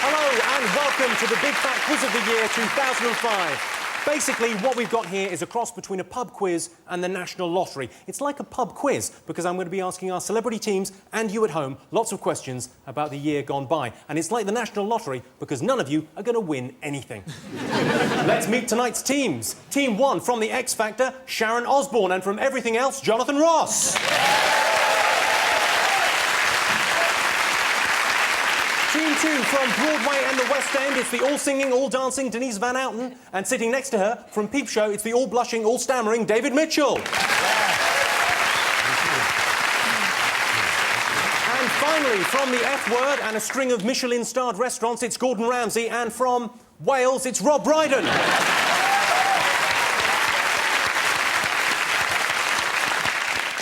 Hello and welcome to the Big Fat Quiz of the Year 2005. Basically, what we've got here is a cross between a pub quiz and the National Lottery. It's like a pub quiz because I'm going to be asking our celebrity teams and you at home lots of questions about the year gone by. And it's like the National Lottery because none of you are going to win anything. Let's meet tonight's teams. Team 1 from The X Factor, Sharon Osbourne, and from everything else, Jonathan Ross. Team 2 from Broadway and the West End, it's the all-singing, all-dancing Denise Van Outen. And sitting next to her, from Peep Show, it's the all-blushing, all-stammering David Mitchell. And finally, from the F Word and a string of Michelin-starred restaurants, it's Gordon Ramsay. And from Wales, it's Rob Brydon.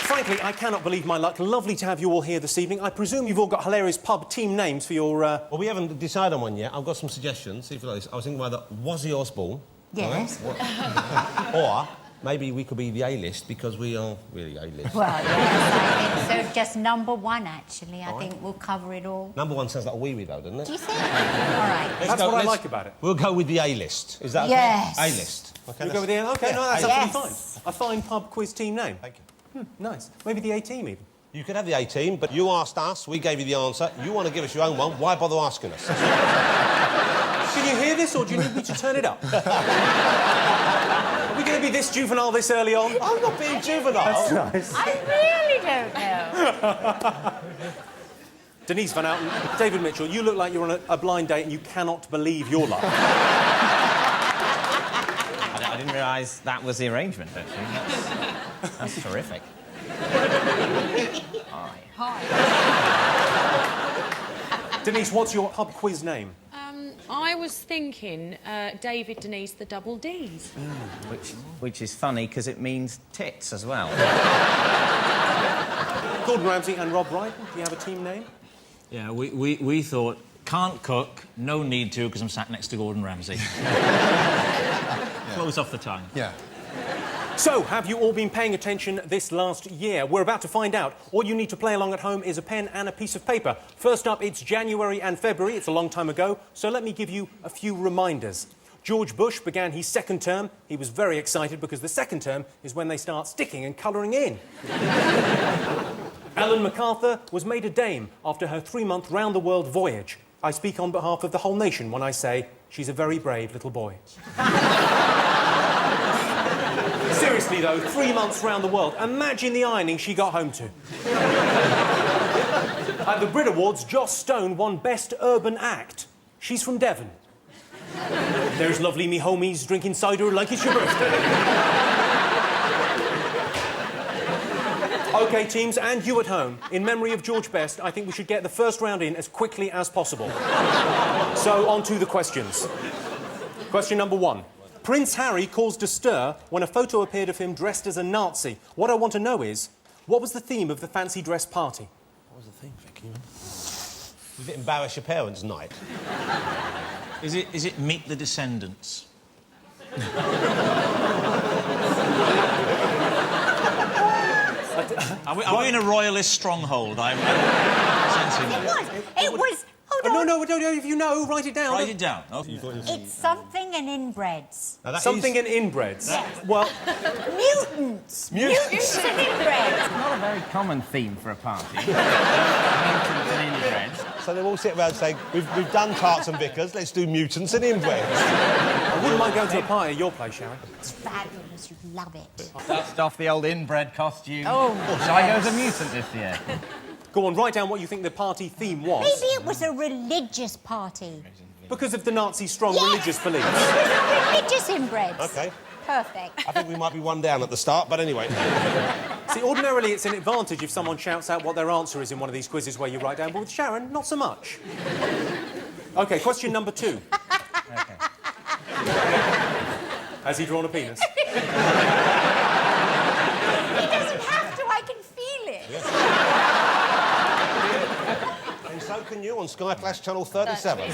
Frankly, I cannot believe my luck. Lovely to have you all here this evening. I presume you've all got hilarious pub team names for your... Well, we haven't decided on one yet. I've got some suggestions. See if you like this. I was thinking about the Wazzy Osbourne. Yes. Right? Or maybe we could be the A-list because we are really A-list. Well, yes, I think so. Just number one, actually. I think we'll cover it all. Number one sounds like a wee-wee, though, doesn't it? Do you think? All right. That's what I like about it. We'll go with the A-list. Is that okay? Yes. A-list. Okay, We'll go with the... OK, yeah, no, that's yes. absolutely fine. A fine pub quiz team name. Thank you. Nice. Maybe the A-team, even. You could have the A-team, but you asked us, we gave you the answer. You want to give us your own one, why bother asking us? Can you hear this, or do you need me to turn it up? Are we going to be this juvenile this early on? I'm not being juvenile. That's nice. I really don't know. Denise Van Outen, David Mitchell, you look like you're on a blind date and you cannot believe your luck. I didn't realise that was the arrangement, actually. That's terrific. Hi. Denise, what's your pub quiz name? I was thinking David, Denise, the double Ds. Which is funny because it means tits as well. Gordon Ramsay and Rob Brydon, do you have a team name? Yeah, we thought, can't cook, no need to, because I'm sat next to Gordon Ramsay. Close off the tongue. Yeah. So, have you all been paying attention this last year? We're about to find out. All you need to play along at home is a pen and a piece of paper. First up, it's January and February. It's a long time ago, so let me give you a few reminders. George Bush began his second term. He was very excited because the second term is when they start sticking and colouring in. Ellen MacArthur was made a dame after her 3-month round-the-world voyage. I speak on behalf of the whole nation when I say she's a very brave little boy. Seriously, though, 3 months round the world. Imagine the ironing she got home to. At the Brit Awards, Joss Stone won Best Urban Act. She's from Devon. There's lovely me homies drinking cider like it's your birthday. OK, teams, and you at home, in memory of George Best, I think we should get the first round in as quickly as possible. So, on to the questions. Question number 1. Prince Harry caused a stir when a photo appeared of him dressed as a Nazi. What I want to know is, what was the theme of the fancy dress party? What was the theme, Vicky? Was it embarrass your parents' night? Is it Meet the Descendants? Are we in a royalist stronghold? I'm sensing that. It was... Hold on. No, if you know, write it down. Write it down. Oh. It's something and inbreds. Something and inbreds. Yes. Well... Mutants. Mutants and inbreds. It's not a very common theme for a party. Mutants and inbreds. So they all sit around saying, we've done tarts and vicars, let's do mutants and inbreds. I wouldn't mind going to a party at your place, Sharon. It's fabulous. You'd love it. Dust off the old inbred costume. Oh. Shall I go as a mutant this year? Go on, write down what you think the party theme was. Maybe it was a religious party. Because of the Nazi strong Yes! religious beliefs. It was a religious inbreds. OK. Perfect. I think we might be one down at the start, but anyway. See, ordinarily it's an advantage if someone shouts out what their answer is in one of these quizzes where you write down, but with Sharon, not so much. OK, question number 2. OK. Has he drawn a penis? He doesn't have to. I can feel it. Yes. And so can you on Sky Flash Channel 37.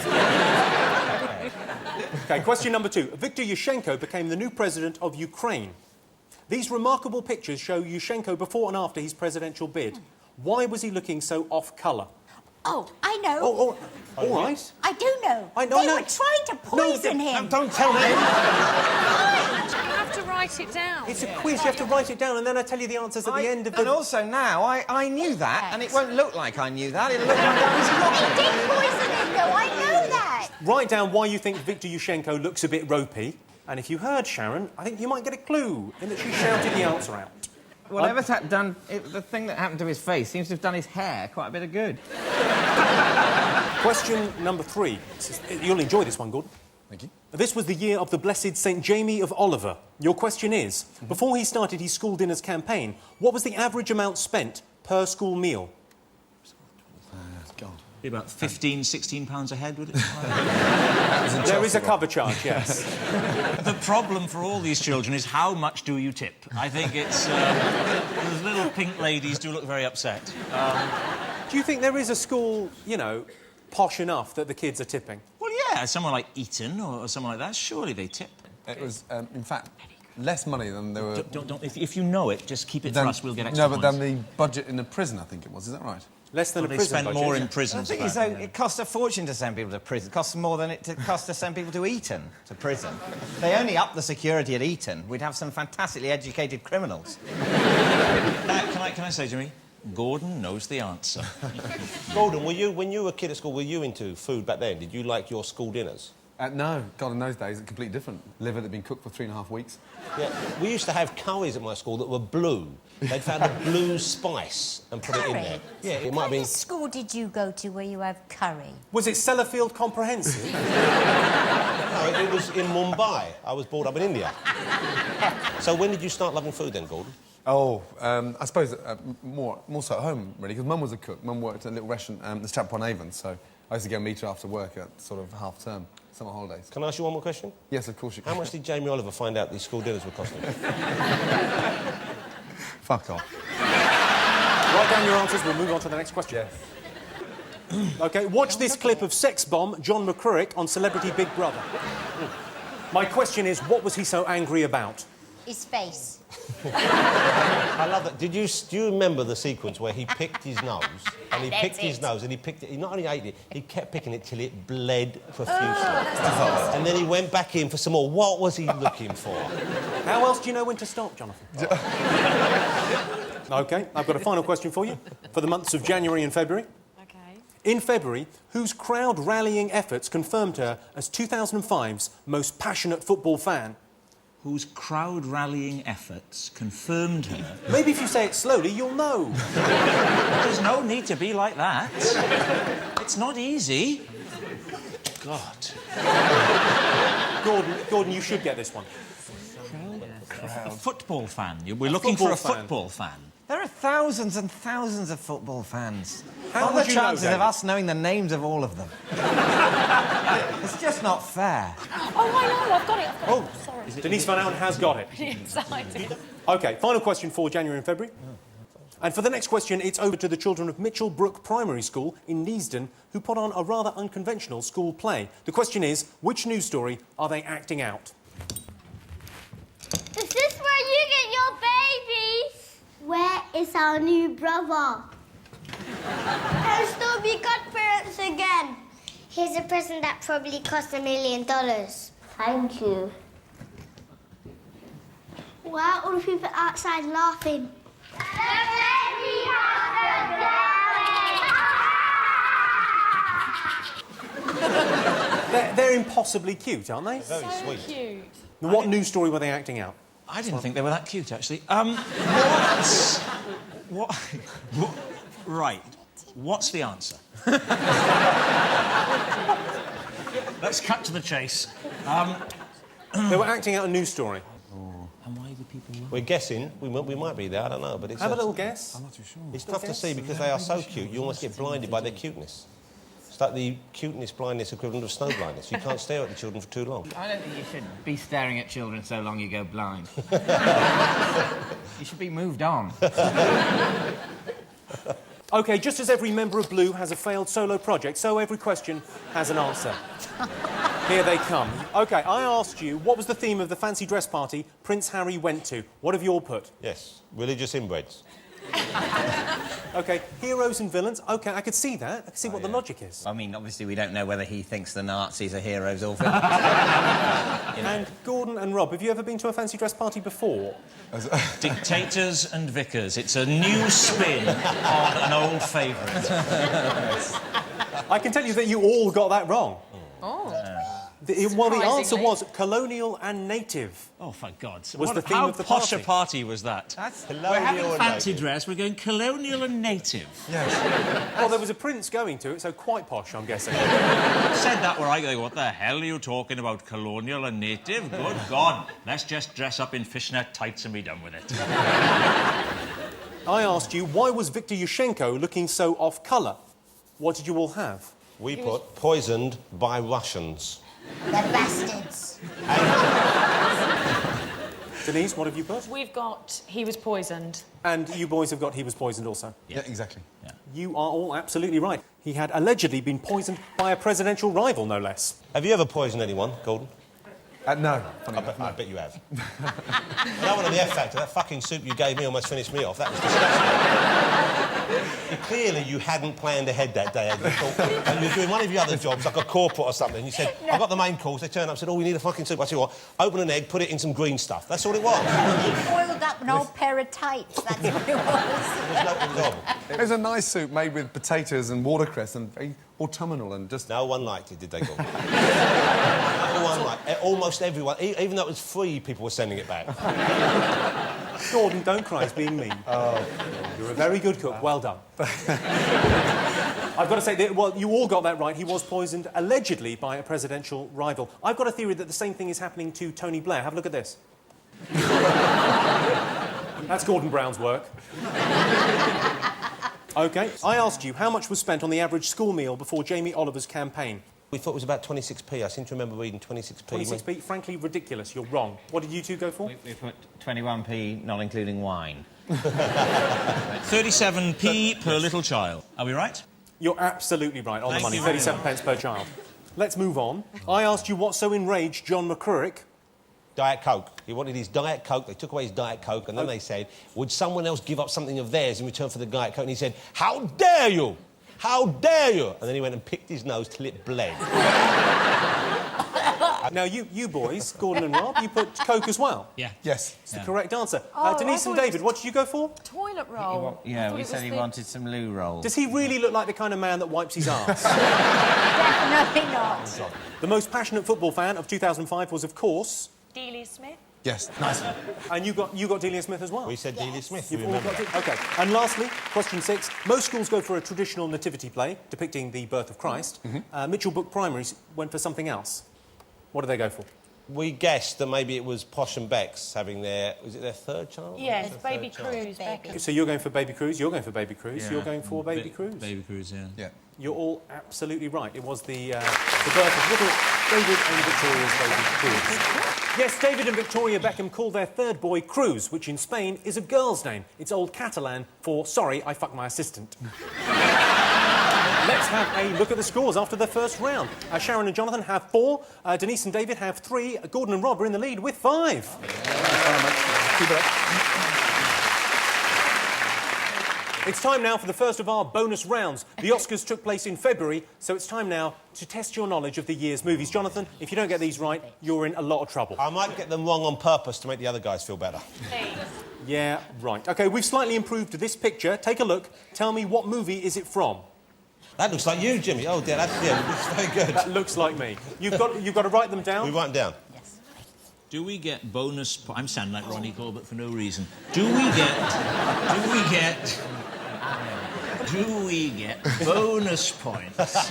OK, question number 2. Viktor Yushchenko became the new president of Ukraine. These remarkable pictures show Yushchenko before and after his presidential bid. Why was he looking so off-colour? Oh, I know. All right. I do know. I know, they no. were trying to poison him. Don't tell me. You have to write it down. It's a quiz. You have to write it down, and then I tell you the answers at the end of the... And also now, I knew that, and it won't look like I knew that. It'll look like I was They did poison him, though. I know that. Write down why you think Viktor Yushchenko looks a bit ropey. And if you heard Sharon, I think you might get a clue in that she shouted the answer out. Whatever's done, the thing that happened to his face seems to have done his hair quite a bit of good. Question number 3. You'll enjoy this one, Gordon. Thank you. This was the year of the blessed St. Jamie of Oliver. Your question is, before he started his school dinners campaign, what was the average amount spent per school meal? God. Be about 15, £16 a head, would it? There is a cover charge, yes. The problem for all these children is how much do you tip? I think it's... those little pink ladies do look very upset. Do you think there is a school, you know, posh enough that the kids are tipping? Well, yeah, somewhere like Eton or somewhere like that, surely they tip. It was, in fact, less money than there were... If you know it, just keep it for us, we'll get extra No, but points. than the budget in the prison, I think it was. Is that right? Less than a They prison spend budget. more in prisons. The thing is, though, it costs a fortune to send people to prison. It costs more than it costs to send people to Eton, to prison. If they only up the security at Eton, we'd have some fantastically educated criminals. Can I say, Jimmy? Gordon knows the answer. Gordon, when you were a kid at school, were you into food back then? Did you like your school dinners? No. God, in those days, it's completely different. Liver that had been cooked for 3.5 weeks. Yeah, we used to have curries at my school that were blue. They'd found a blue spice and put it in there. Yeah, it might have What been... school did you go to where you have curry? Was it Sellafield Comprehensive? No, it was in Mumbai. I was brought up in India. So when did you start loving food then, Gordon? Oh, I suppose more so at home, really, because Mum was a cook. Mum worked at a little restaurant, the Stratpon Avon, so I used to go meet her after work at sort of half-term, summer holidays. Can I ask you one more question? Yes, of course you can. How much did Jamie Oliver find out these school dinners were costing? Fuck off. Write down your answers, we'll move on to the next question. Yes. OK, watch this clip of sex bomb John McCririck on Celebrity Big Brother. My question is, what was he so angry about? His face. I love that. Do you remember the sequence where he picked his nose and he picked his nose and he picked it? He not only ate it, he kept picking it till it bled profusely. And then he went back in for some more. What was he looking for? How else do you know when to stop, Jonathan? OK, I've got a final question for you for the months of January and February. OK. In February, whose crowd rallying efforts confirmed her as 2005's most passionate football fan? Whose crowd rallying efforts confirmed her. Maybe if you say it slowly, you'll know. There's no need to be like that. It's not easy. God. Gordon, you should get this one. A football fan. We're looking for a football fan. football fan. There are thousands and thousands of football fans. How What are would the you know, chances of David? us knowing the names of all of them? It's just not fair. Oh, I know, I've got it. Oh, sorry. Denise Van Outen has got it. Excited. OK, final question for January and February. And for the next question, it's over to the children of Mitchell Brook Primary School in Neasden, who put on a rather unconventional school play. The question is, which news story are they acting out? Is this where you get your babies? Where is our new brother? I'll still be godparents again. Here's a present that probably cost $1 million. Thank you. Why are all the people outside laughing? The baby has They're impossibly cute, aren't they? Very sweet. Cute. What news story were they acting out? I didn't think they were that cute, actually. What? Right. What's the answer? Let's cut to the chase. They were acting out a news story. And why do people laugh? We're guessing. We might be there, I don't know. But it's Have a little guess. I'm not too sure. It's tough to see because they are so cute, you almost get blinded by their cuteness. It's like the cuteness blindness equivalent of snow blindness. You can't stare at the children for too long. I don't think you should be staring at children so long you go blind. You should be moved on. OK, just as every member of Blue has a failed solo project, so every question has an answer. Here they come. OK, I asked you, what was the theme of the fancy dress party Prince Harry went to? What have you all put? Yes, religious inbreds. OK, heroes and villains. OK, I could see that. I could see what the logic is. I mean, obviously, we don't know whether he thinks the Nazis are heroes or villains. And Gordon and Rob, have you ever been to a fancy dress party before? Dictators and vicars. It's a new spin on an old favourite. I can tell you that you all got that wrong. Oh. The answer was colonial and native. Oh, for God's sake. Was the theme How of the posh party. a party was that? That's We're having Colonial and fancy native. dress, we're going colonial and native. Well, there was a prince going to it, so quite posh, I'm guessing. Said that where I go, what the hell are you talking about, colonial and native? Good God, let's just dress up in fishnet tights and be done with it. I asked you, why was Viktor Yushchenko looking so off-colour? What did you all have? We put poisoned by Russians. The bastards. Denise, what have you put? We've got he was poisoned. And you boys have got he was poisoned also. Yeah, exactly. Yeah. You are all absolutely right. He had allegedly been poisoned by a presidential rival, no less. Have you ever poisoned anyone, Gordon? No, funny enough, I bet you have. That one on the F Factor, that fucking soup you gave me almost finished me off. That was disgusting. Clearly, you hadn't planned ahead that day. You thought, you were doing one of your other jobs, like a corporate or something. And you said, I got the main course. They turned up and said, oh, we need a fucking soup. I said, what? Open an egg, put it in some green stuff. That's all it was. He boiled up an old pair of tights, that's what it was. It was a nice soup made with potatoes and watercress and very autumnal and just... No one liked it, did they, Gordon? No one liked it. Almost everyone, even though it was free, people were sending it back. Gordon, don't cry, it's being mean. Oh. You're a very good cook, well done. I've got to say, well, you all got that right. He was poisoned, allegedly, by a presidential rival. I've got a theory that the same thing is happening to Tony Blair. Have a look at this. That's Gordon Brown's work. OK, I asked you how much was spent on the average school meal before Jamie Oliver's campaign. We thought it was about 26p. I seem to remember reading 26p. 26p, frankly, ridiculous. You're wrong. What did you two go for? We put 21p, not including wine. 37p per little child. Are we right? You're absolutely right, on the Thank money. you very 37 pence per child. Let's move on. I asked you what so enraged John McCririck. Diet Coke. He wanted his Diet Coke. They took away his Diet Coke, and then they said, would someone else give up something of theirs in return for the Diet Coke? And he said, how dare you? How dare you? And then he went and picked his nose till it bled. Now, you boys, Gordon and Rob, you put Coke as well. Yeah. Yes. It's the correct answer. Oh, Denise I and thought it David, was- what did you go for? Toilet roll. Yeah, we said he wanted some loo rolls. Does he really look like the kind of man that wipes his arse? Definitely not. The most passionate football fan of 2005 was, of course... Delia Smith. Yes, nice. And you got Delia Smith as well. We said Delia Smith. You've you all remember? got it. OK. And lastly, question 6. Most schools go for a traditional nativity play depicting the birth of Christ. Mitchell Brook Primaries went for something else. What did they go for? We guessed that maybe it was Posh and Bex having their... Was it their third child? Yes, Their Baby third child. Cruise. Beckham. So you're going for Baby Cruise, you're going for Baby Cruise, you're going for Baby Cruise. Baby Cruise, yeah. Yeah. You're all absolutely right. It was the birth of little David and Victoria's Baby Cruise. Yes, David and Victoria Beckham called their third boy Cruz, which in Spain is a girl's name. It's Old Catalan for, sorry, I fucked my assistant. Let's have a look at the scores after the first round. Sharon and Jonathan have 4, Denise and David have 3, Gordon and Rob are in the lead with 5. Keep it up. It's time now for the first of our bonus rounds. The Oscars took place in February, so it's time now to test your knowledge of the year's movies. Jonathan, if you don't get these right, you're in a lot of trouble. I might get them wrong on purpose to make the other guys feel better. Yeah, right. OK, we've slightly improved this picture. Take a look. Tell me, what movie is it from? That looks like you, Jimmy. Oh, dear, that's very good. That looks like me. You've got to write them down. We write them down. Do we get bonus... I'm sounding like Ronnie Corbett for no reason. Do we get bonus points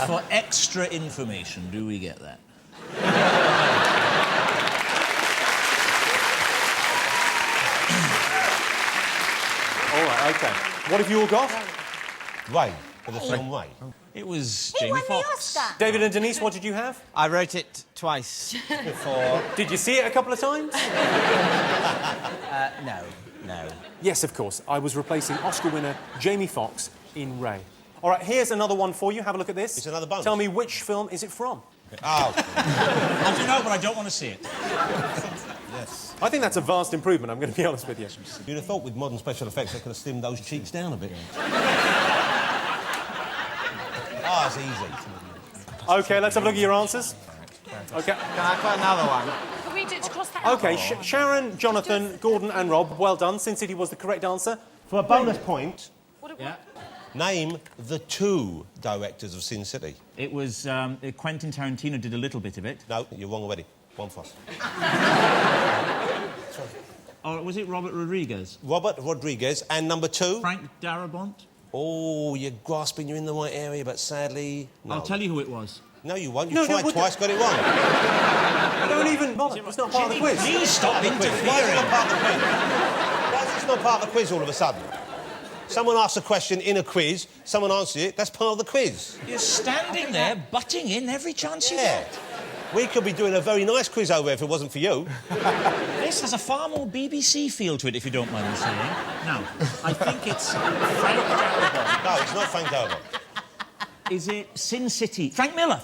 for extra information? Do we get that? All right, OK. What have you all got? Ray, for the film Ray. It was He Jamie won the Foxx. Oscar. David and Denise, what did you have? I wrote it twice for... Did you see it a couple of times? No. Yes, of course. I was replacing Oscar winner Jamie Foxx in Ray. All right, here's another one for you. Have a look at this. It's another bonus. Tell me which film is it from? Oh. I do know, but I don't want to see it. Yes. I think that's a vast improvement, I'm going to be honest with you. You'd have thought with modern special effects they could have slimmed those cheeks down a bit. Ah, it's easy. OK, let's have a look at your answers. OK. Can I put another one? Can we just cross that OK, out? Sharon, Jonathan, Gordon and Rob, well done. Sin City was the correct answer. For a bonus point, Yeah. name the 2 directors of Sin City. It was Quentin Tarantino did a little bit of it. No, you're wrong already. 1 for us. Or was it Robert Rodriguez? Robert Rodriguez. And number 2? Frank Darabont? Oh, you're grasping, you're in the right area, but sadly... No. I'll tell you who it was. No, you won't. No, You tried no, twice, got it wrong. Don't even bother. It's not part of the quiz. Please stop Why is it interfering. not part of the quiz? Why is this not part of the quiz all of a sudden? Someone asks a question in a quiz, someone answers it, that's part of the quiz. You're standing there, butting in every chance you Yeah. get. We could be doing a very nice quiz over if it wasn't for you. This has a far more BBC feel to it, if you don't mind me saying. Now, I think it's Frank Darabont. No, it's not Frank Darabont. Is it Sin City? Frank Miller.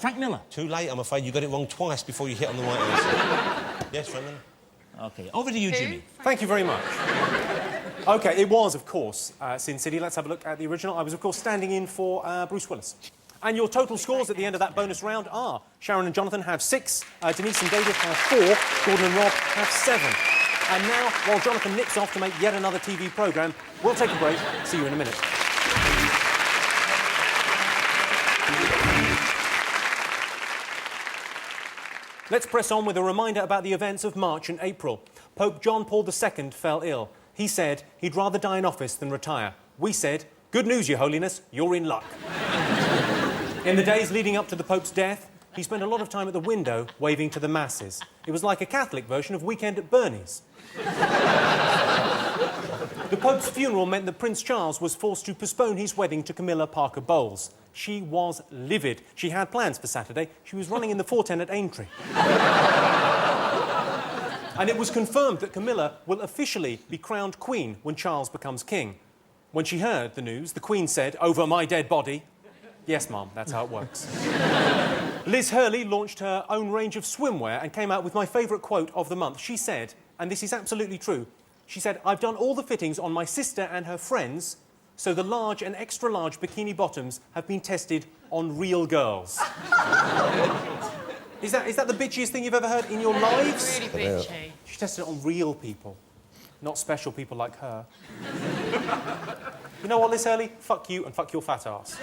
Too late, I'm afraid. You got it wrong twice before you hit on the right answer. Yes, Frank Miller. OK, over to you, Jimmy. Thank you very much. OK, it was, of course, Sin City. Let's have a look at the original. I was, of course, standing in for Bruce Willis. And your total scores at the end of that bonus round are Sharon and Jonathan have 6, Denise and David have 4, Gordon and Rob have 7. And now, while Jonathan nips off to make yet another TV programme, we'll take a break. See you in a minute. Let's press on with a reminder about the events of March and April. Pope John Paul II fell ill. He said he'd rather die in office than retire. We said, good news, Your Holiness, you're in luck. In the days leading up to the Pope's death, he spent a lot of time at the window waving to the masses. It was like a Catholic version of Weekend at Bernie's. The Pope's funeral meant that Prince Charles was forced to postpone his wedding to Camilla Parker Bowles. She was livid. She had plans for Saturday. She was running in the 410 at Aintree. And it was confirmed that Camilla will officially be crowned Queen when Charles becomes King. When she heard the news, the Queen said, over my dead body. Yes, Mum, that's how it works. Liz Hurley launched her own range of swimwear and came out with my favourite quote of the month. She said, and this is absolutely true, she said, I've done all the fittings on my sister and her friends, so the large and extra large bikini bottoms have been tested on real girls. Is that the bitchiest thing you've ever heard in your lives? Really bitchy. She tested it on real people, not special people like her. You know what, Liz Hurley? Fuck you and fuck your fat ass.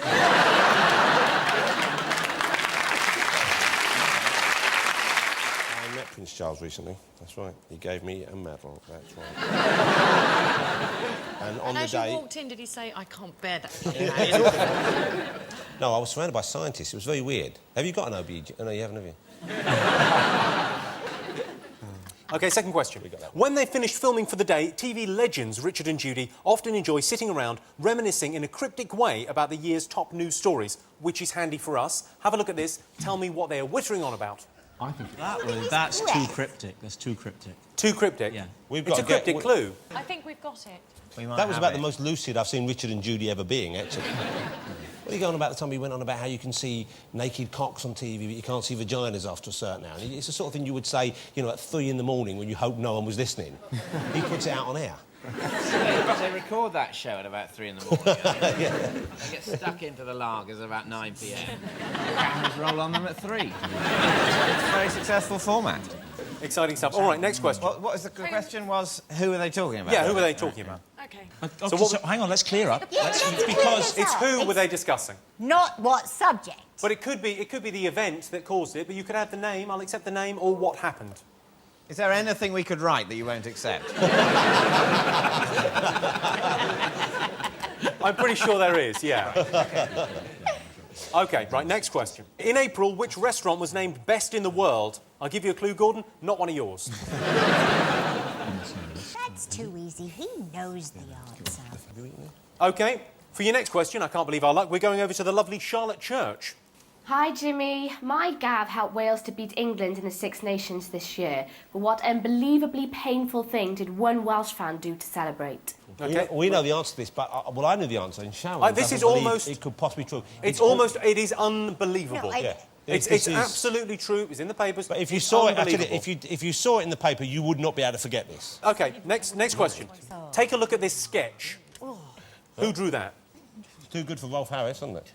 I met Prince Charles recently. That's right. He gave me a medal. That's right. And on And the as day... you walked in, did he say, I can't bear that? No, I was surrounded by scientists. It was very weird. Have you got an OBG? Oh, no, you haven't, have you? OK, second question. When they finished filming for the day, TV legends Richard and Judy often enjoy sitting around reminiscing in a cryptic way about the year's top news stories, which is handy for us. Have a look at this. Tell me what they are whittering on about. I think that's too cryptic. That's too cryptic. Too cryptic? Yeah. It's a cryptic clue. I think we've got it. That was about the most lucid I've seen Richard and Judy ever being, actually. What are you going on about the time he went on about how you can see naked cocks on TV, but you can't see vaginas after a certain hour? It's the sort of thing you would say, you know, at 3 in the morning when you hope no one was listening. He puts it out on air. They record that show at about 3 in the morning. They get stuck into the lagers about 9 p.m. Cameras roll on them at 3. It's a very successful format. Exciting stuff. All right, next question. What is the question was, who are they talking about? Yeah, who were they talking about? OK. So hang on, let's clear up. Because it's who were they discussing? Not what subject. But it could be the event that caused it, but you could add the name, I'll accept the name, or what happened. Is there anything we could write that you won't accept? I'm pretty sure there is, yeah. OK, right, next question. In April, which restaurant was named Best in the World? I'll give you a clue, Gordon, not one of yours. That's too easy. He knows the answer. OK, for your next question, I can't believe our luck, we're going over to the lovely Charlotte Church. Hi, Jimmy. My Gav helped Wales to beat England in the Six Nations this year. But what unbelievably painful thing did one Welsh fan do to celebrate? Okay. We know the answer to this, but well, I know the answer. And Sharon This doesn't is believe almost... it could possibly be true. It is unbelievable. No, Yeah. It's absolutely true. It was in the papers. But if you saw it, if you saw it in the paper, you would not be able to forget this. OK, next question. Take a look at this sketch. Who drew that? Too good for Rolf Harris, isn't it?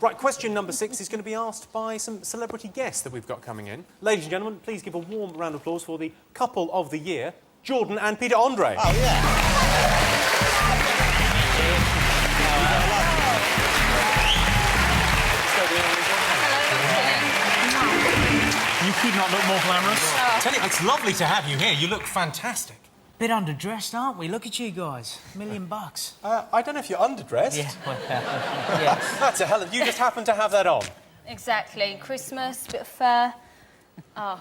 Right, question number 6 is going to be asked by some celebrity guests that we've got coming in. Ladies and gentlemen, please give a warm round of applause for the couple of the year, Jordan and Peter Andre. Oh, yeah. You could not look more glamorous. Tell you, it's lovely to have you here. You look fantastic. Bit underdressed, aren't we? Look at you guys. $1 million. I don't know if you're underdressed. Yeah, well, yes. That's a hell of... You just happen to have that on. Exactly. Christmas, bit of fur. Oh.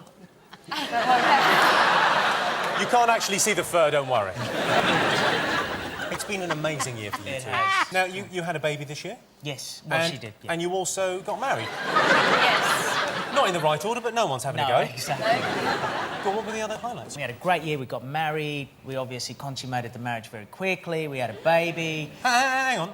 You can't actually see the fur, don't worry. It's been an amazing year for you two. Now, you had a baby this year? Yes, well, she did, yeah. And you also got married? Yes. Not in the right order, but no one's having a go. Exactly. But what were the other highlights? We had a great year. We got married. We obviously consummated the marriage very quickly. We had a baby. Hang on.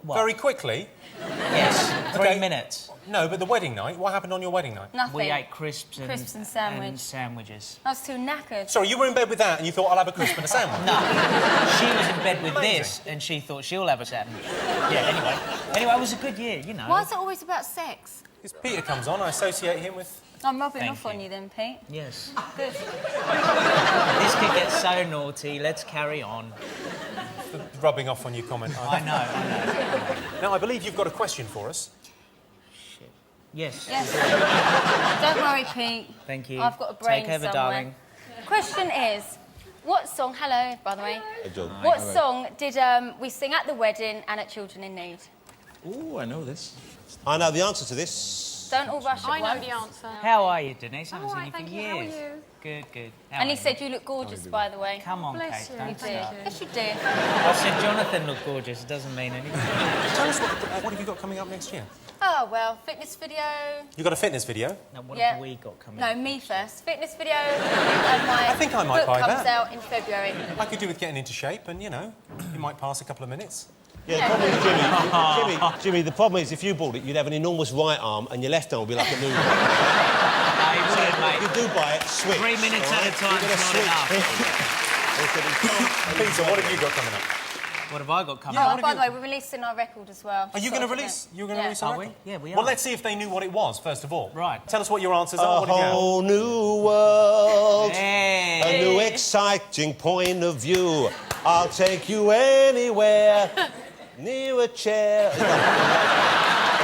What? Very quickly? Yes, 3 minutes. No, but the wedding night, what happened on your wedding night? Nothing. We ate crisps and sandwiches. I was too knackered. Sorry, you were in bed with that and you thought, I'll have a crisp and a sandwich? No. She was in bed with this and she thought she'll have a sandwich. Yeah, anyway, it was a good year, you know. Why is it always about sex? Because Peter comes on, I associate him with... I'm rubbing off on you then, Pete. Yes. Good. This could get so naughty. Let's carry on. The rubbing off on you comment. I know. Now, I believe you've got a question for us. Shit. Yes. Don't worry, Pete. Thank you. I've got a brain Take over, somewhere. darling. Question is, what song... Hello, by the way. Hey, John. What song did we sing at the wedding and at Children in Need? Oh, I know this. I know the answer to this. Don't all rush at once. I know the answer. How are you, Denise? I haven't seen All you right, for thank you. years. How are you? Good. How And are he said you look gorgeous, by the way. Come on, Bless Kate. you. You Don't do. start. Yes, you do. I said Jonathan looked gorgeous. It doesn't mean anything. Tell us, what have you got coming up next year? Oh, well, fitness video. You got a fitness video? Now, what Yeah. have we got coming No, up? me first. Fitness video. And my I think I might book buy comes that. out in February. I could do with getting into shape and, you know, you might pass a couple of minutes. Yeah, the problem is, Jimmy, the problem is if you bought it, you'd have an enormous right arm and your left arm would be like a noodle. Mate. You do buy it, switch. 3 minutes at a time is not enough. Peter, what have you got coming up? What have I got coming Yeah, up? Oh, by the way, we're releasing our record as well. Are you going to release? You're going to release a Are record? we? Yeah, we are. Well, let's see if they knew what it was, first of all. Right. Tell us what your answers are. A What have you got? whole new world, Hey. a new exciting point of view. I'll take you anywhere, near a chair. And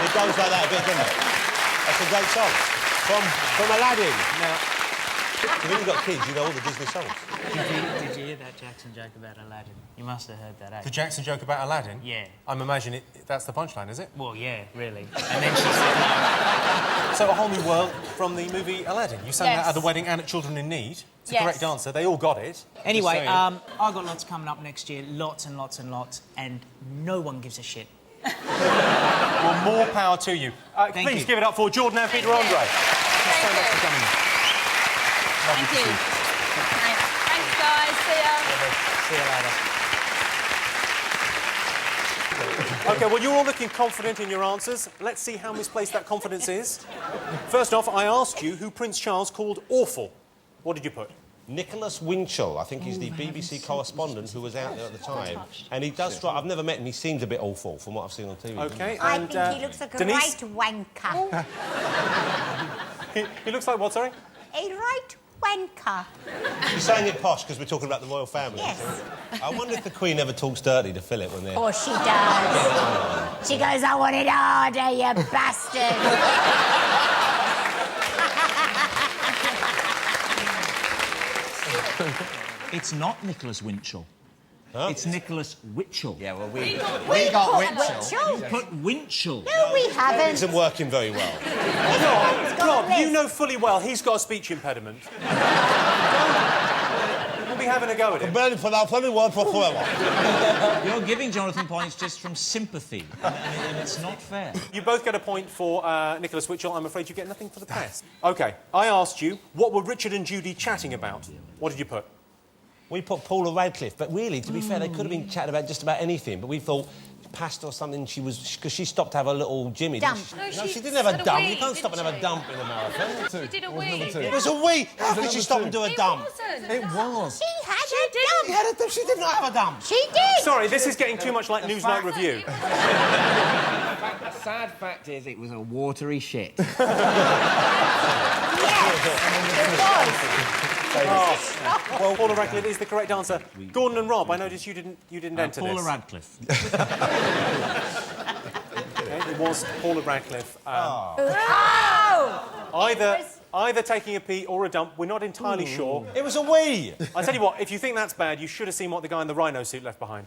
it goes like that a bit, doesn't it? That's a great song. From Aladdin. Now, when you've got kids, you know all the Disney songs. Did you hear that Jackson joke about Aladdin? You must have heard that, eh? The Jackson joke about Aladdin? Yeah. I'm imagining that's the punchline, is it? Well, yeah, really. And then she said no. So, A Whole New World from the movie Aladdin. You sang that at the wedding and at Children in Need. It's the correct answer. They all got it. Anyway, I've got lots coming up next year. Lots and lots and lots. And no one gives a shit. Well, more power to you. Please give it up for Jordan and Peter Andre. Thanks so much for coming in. Thank you. Thanks, guys. See ya. See you later. OK, well, you're all looking confident in your answers. Let's see how misplaced that confidence is. First off, I asked you who Prince Charles called awful. What did you put? Nicholas Winchell, I think he's the BBC correspondent who was out there at the time. And he does strike... I've never met him. He seems a bit awful from what I've seen on TV. OK, I and... think he looks like a Denise? right wanker. He looks like what, sorry? A right wanker. You're saying it posh because we're talking about the royal family. Yes. I wonder if the Queen ever talks dirty to Philip when they're... Of course she does. She goes, I want it harder, you bastard. It's not Nicholas Winchell. Huh? It's Nicholas Witchell. Yeah, well, we got Winchell. You put Winchell. No, we It haven't. isn't working very well. Rob, you know fully well he's got a speech impediment. We'll be having a go at him. You're giving Jonathan points just from sympathy, and it's not fair. You both get a point for Nicholas Witchell. I'm afraid you get nothing for the press. OK, I asked you, what were Richard and Judy chatting about? What did you put? We put Paula Radcliffe, but really, to be fair, they could have been chatting about just about anything, but we thought pasta or something. She was... Because she stopped to have a little Jimmy. Dump. No, No, she didn't have a had a dump. wee, You can't stop and didn't have a she? dump in a marathon. She did a It was number wee. two. It was a wee. How could she number stop two. and do a It dump? wasn't. It was. She had She a dump. she did not have a dump. She did. Sorry, this is getting too much like Newsnight Review. The sad fact is, it was a watery shit. Yes, it was. Well, Paula Radcliffe is the correct answer. Gordon and Rob, I noticed you didn't enter Paula this. Radcliffe. Okay, it was Paula Radcliffe. Oh! Either taking a pee or a dump. We're not entirely sure. It was a wee. I tell you what, if you think that's bad, you should have seen what the guy in the rhino suit left behind.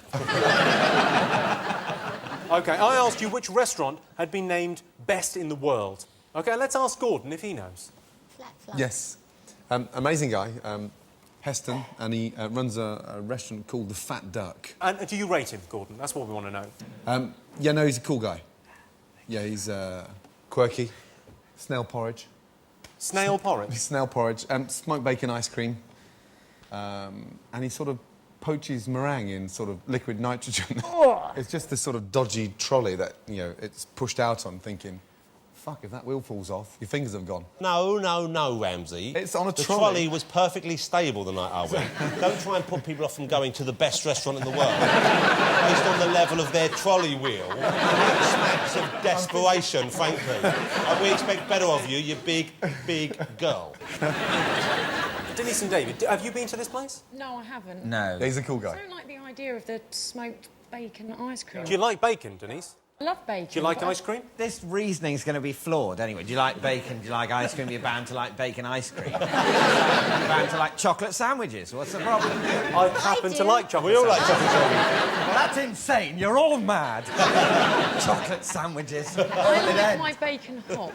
OK, I asked you which restaurant had been named best in the world. OK, let's ask Gordon if he knows. Flat, flat. Yes. Amazing guy, Heston, and he runs a restaurant called The Fat Duck. And do you rate him, Gordon? That's what we want to know. Yeah, no, he's a cool guy. Yeah, he's quirky. Snail porridge. Snail porridge? Snail porridge. Smoked bacon ice cream. And he sort of poaches meringue in sort of liquid nitrogen. It's just this sort of dodgy trolley that, you know, it's pushed out on thinking, fuck, if that wheel falls off, your fingers have gone. No, Ramsay. It's on a The trolley. trolley was perfectly stable the night I went. Don't try and put people off from going to the best restaurant in the world based on the level of their trolley wheel. Smacks of desperation, frankly. And we expect better of you, you big girl. Denise and David, have you been to this place? No, I haven't. No. Yeah, he's a cool guy. I don't like the idea of the smoked bacon ice cream. Do you like bacon, Denise? I love bacon. Do you like ice cream? This reasoning's going to be flawed anyway. Do you like bacon? Do you like ice cream? You're bound to like bacon ice cream. You're bound to like chocolate sandwiches. What's the problem? I happen to like chocolate We all like sandwiches. chocolate sandwiches. Well, that's insane. You're all mad. Chocolate sandwiches. I like my bacon hot.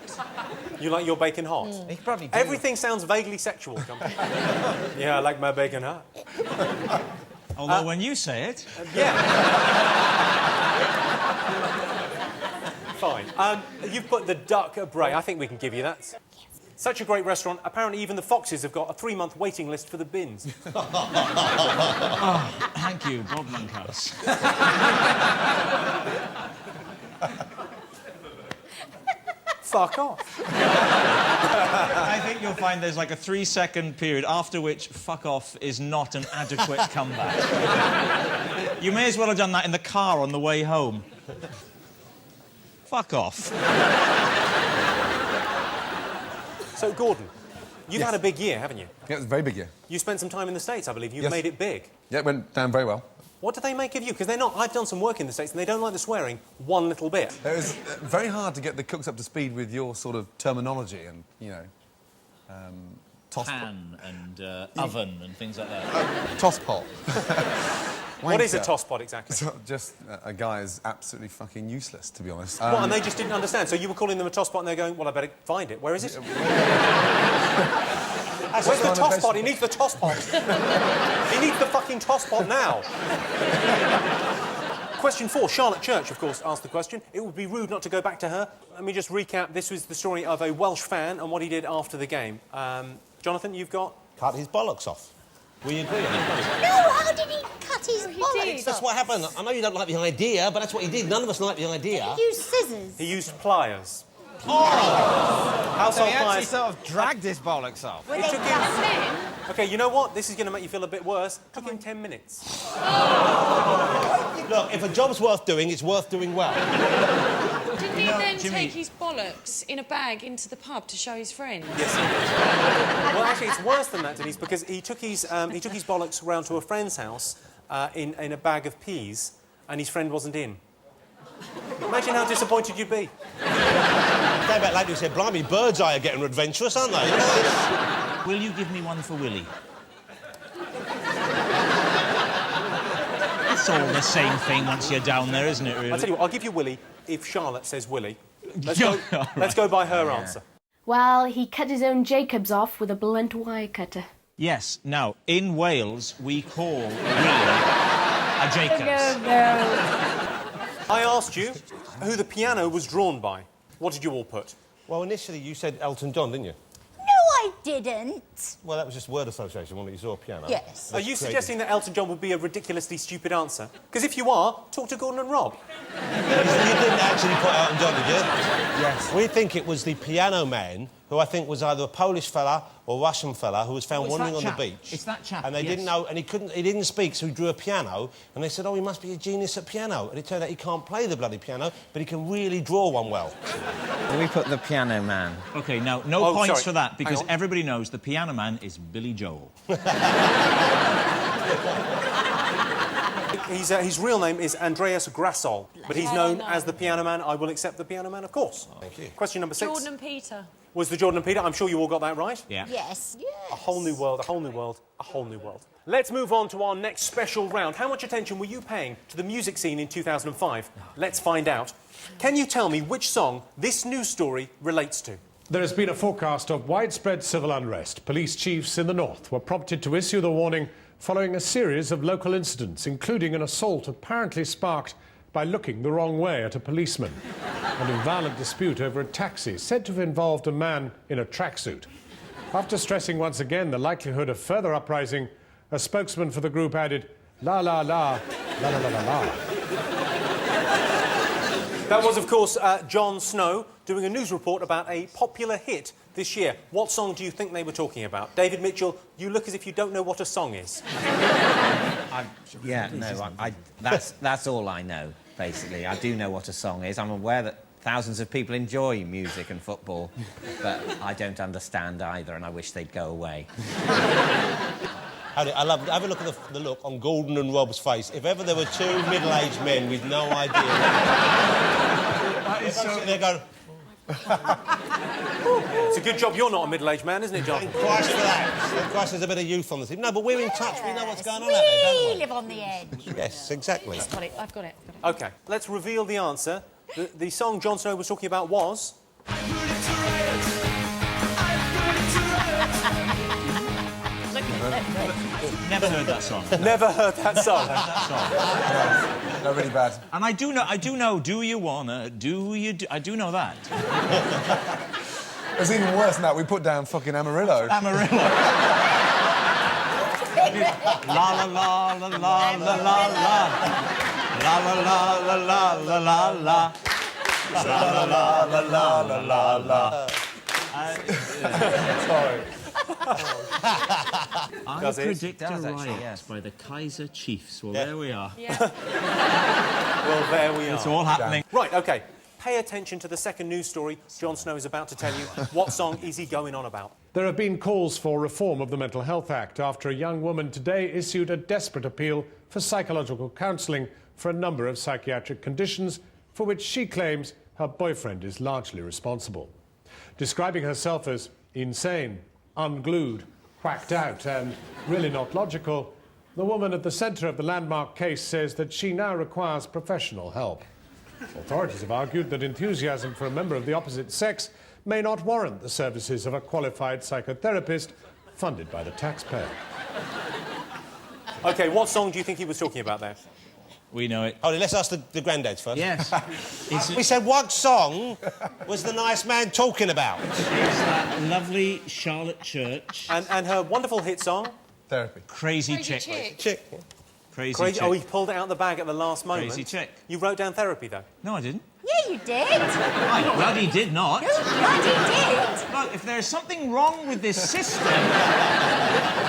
You like your bacon hot? You could probably do Everything sounds vaguely sexual. Yeah, I like my bacon hot. Although when you say it... Yeah. Fine. You've put the duck at Bray. I think we can give you that. Such a great restaurant. Apparently, even the foxes have got a 3-month waiting list for the bins. Thank you, Bob Monkhouse. Fuck off. I think you'll find there's like a 3-second period after which fuck off is not an adequate comeback. You may as well have done that in the car on the way home. Fuck off. So, Gordon, you've Yes. had a big year, haven't you? Yeah, it was a very big year. You spent some time in the States, I believe. You've Yes. made it big. Yeah, it went down very well. What do they make of you? Because they're not... I've done some work in the States and they don't like the swearing one little bit. It was very hard to get the cooks up to speed with your sort of terminology and, you know, toss Pan and oven and things like that. toss pot. What is a Wanker. toss pot exactly? So just a guy is absolutely fucking useless, to be honest. What, and they just didn't understand? So you were calling them a toss pot and they're going, well, I better find it. Where is it? Where's the toss pot? He needs the toss pot. He needs the fucking toss pot now. Question 4. Charlotte Church, of course, asked the question. It would be rude not to go back to her. Let me just recap. This was the story of a Welsh fan and what he did after the game. Jonathan, you've got... Cut his bollocks off. We agree on that. No, how did he cut his bollocks That's off? what happened. I know you don't like the idea, but that's what he did. None of us like the idea. He used scissors. He used pliers. So Household he actually pliers. sort of dragged his bollocks off. Were they done? OK, you know what? This is going to make you feel a bit worse. Took him 10 minutes. Look, if a job's worth doing, it's worth doing well. Didn't he then take his bollocks in a bag into the pub to show his friends? Yes, he did. Well, actually, it's worse than that, Denise, because he took his bollocks round to a friend's house in a bag of peas, and his friend wasn't in. Imagine how disappointed you'd be. Came back later and said, blimey, Bird's Eye are getting adventurous, aren't they? Will you give me one for Willie? It's all the same thing once you're down there, isn't it, really? I'll tell you what, I'll give you Willie if Charlotte says Willie. Let's Yeah, go, all right. let's go by her answer. Well, he cut his own Jacobs off with a blunt wire cutter. Yes. Now, in Wales, we call Willie a Jacobs. I asked you who the piano was drawn by. What did you all put? Well, initially you said Elton John, didn't you? No, I didn't. Well, that was just word association, wasn't it? You saw a piano. Yes. Are you suggesting that Elton John would be a ridiculously stupid answer? Because if you are, talk to Gordon and Rob. You didn't actually put Elton John, did you? Yes. We think it was the piano man, who I think was either a Polish fella or Russian fella, who was found wandering on the beach. It's that chap. And they didn't know, and he didn't speak, so he drew a piano, and they said, oh, he must be a genius at piano. And it turned out he can't play the bloody piano, but he can really draw one well. We put the piano man. OK, now, no points sorry. for that, because everybody knows the piano man is Billy Joel. His real name is Andreas Grassol, but he's known as the Piano Man. I will accept the Piano Man, of course. Thank you. Question number 6. Jordan and Peter. Was the Jordan and Peter? I'm sure you all got that right. Yeah. Yes. A whole new world, a whole new world, a whole new world. Let's move on to our next special round. How much attention were you paying to the music scene in 2005? Let's find out. Can you tell me which song this news story relates to? There has been a forecast of widespread civil unrest. Police chiefs in the north were prompted to issue the warning following a series of local incidents, including an assault apparently sparked by looking the wrong way at a policeman, and a violent dispute over a taxi said to have involved a man in a tracksuit. After stressing once again the likelihood of further uprising, a spokesman for the group added, la la la, la la la la la. That was, of course, Jon Snow doing a news report about a popular hit this year. What song do you think they were talking about? David Mitchell, you look as if you don't know what a song is. That's all I know, basically. I do know what a song is. I'm aware that thousands of people enjoy music and football, but I don't understand either, and I wish they'd go away. Have a look at the look on Gordon and Rob's face. If ever there were two middle-aged men with no idea... They're going... It's a good job you're not a middle-aged man, isn't it, John? Thank Christ for that. Thank Christ there's a bit of youth on the team. No, but we're in touch. We know what's going on out there, don't We we? live on the edge. Yes, exactly. I've got it. OK, let's reveal the answer. The song Jon Snow was talking about was... Never heard that song. Never heard that song. No, really bad. And I do know, do you wanna, do you do... I do know that. It's even worse than that. We put down fucking Amarillo. Amarillo. La la la la la la la la. La la la la la la la la. La la la la la la la la. Sorry. I predict a riot by the Kaiser Chiefs. Well, there we are. Yeah. Well, there we are. It's all happening. Right, OK. Pay attention to the second news story Jon Snow is about to tell you. What song is he going on about? There have been calls for reform of the Mental Health Act after a young woman today issued a desperate appeal for psychological counselling for a number of psychiatric conditions for which she claims her boyfriend is largely responsible. Describing herself as insane, unglued, whacked out and really not logical, the woman at the centre of the landmark case says that she now requires professional help. Authorities have argued that enthusiasm for a member of the opposite sex may not warrant the services of a qualified psychotherapist funded by the taxpayer. OK, what song do you think he was talking about there? We know it. Oh, let's ask the granddads first. Yes. We said, what song was the nice man talking about? It's that lovely Charlotte Church. And her wonderful hit song? Therapy. Crazy Chick. Chick. Crazy Chick. Oh, he pulled it out of the bag at the last moment. Crazy Chick. You wrote down Therapy, though? No, I didn't. Yeah, you did. I bloody did not. You bloody did. Look, if there's something wrong with this system,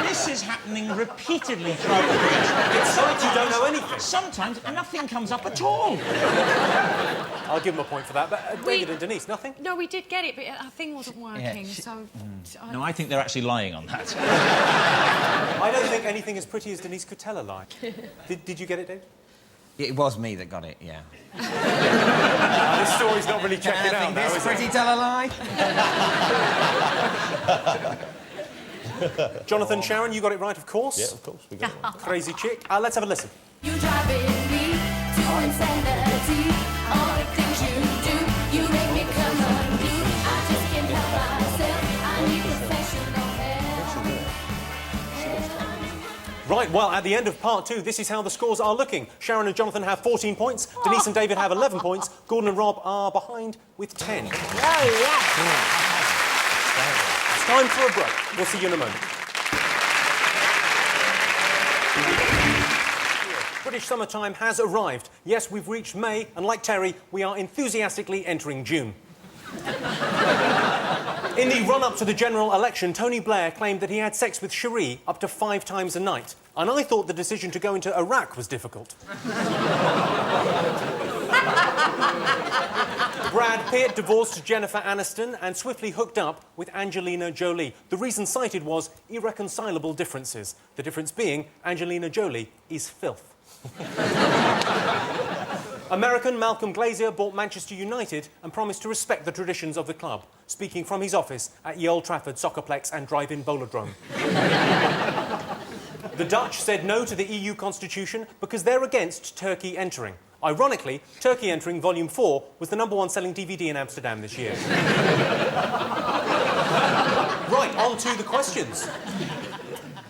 this is happening repeatedly throughout the piece. It's like you don't know anything. Sometimes nothing comes up at all. I'll give him a point for that. But David and Denise, nothing? No, we did get it, but our thing wasn't working, so... No, I think they're actually lying on that. I don't think anything as pretty as Denise could tell a lie. Did you get it, Dave? It was me that got it, yeah. This story's not really checking out now, This is pretty tell a lie? it? Jonathan, Sharon, you got it right, of course. Yeah, of course, we got it. Crazy Chick. Let's have a listen. You driving me to insanity. All the things you do, you make me come unglued. I just can't help myself. I need professional help. Right, well, at the end of part 2, this is how the scores are looking. Sharon and Jonathan have 14 points. Denise and David have 11 points. Gordon and Rob are behind with 10. Oh, yeah. Time for a break. We'll see you in a moment. British summertime has arrived. Yes, we've reached May, and like Terry, we are enthusiastically entering June. In the run-up to the general election, Tony Blair claimed that he had sex with Cherie up to 5 times a night. And I thought the decision to go into Iraq was difficult. Brad Pitt divorced Jennifer Aniston and swiftly hooked up with Angelina Jolie. The reason cited was irreconcilable differences. The difference being Angelina Jolie is filth. American Malcolm Glazer bought Manchester United and promised to respect the traditions of the club, speaking from his office at the Old Trafford Soccerplex and Drive-In Bowlerdrome. The Dutch said no to the EU constitution because they're against Turkey entering. Ironically, Turkey Entering Volume 4 was the #1 selling DVD in Amsterdam this year. Right, on to the questions.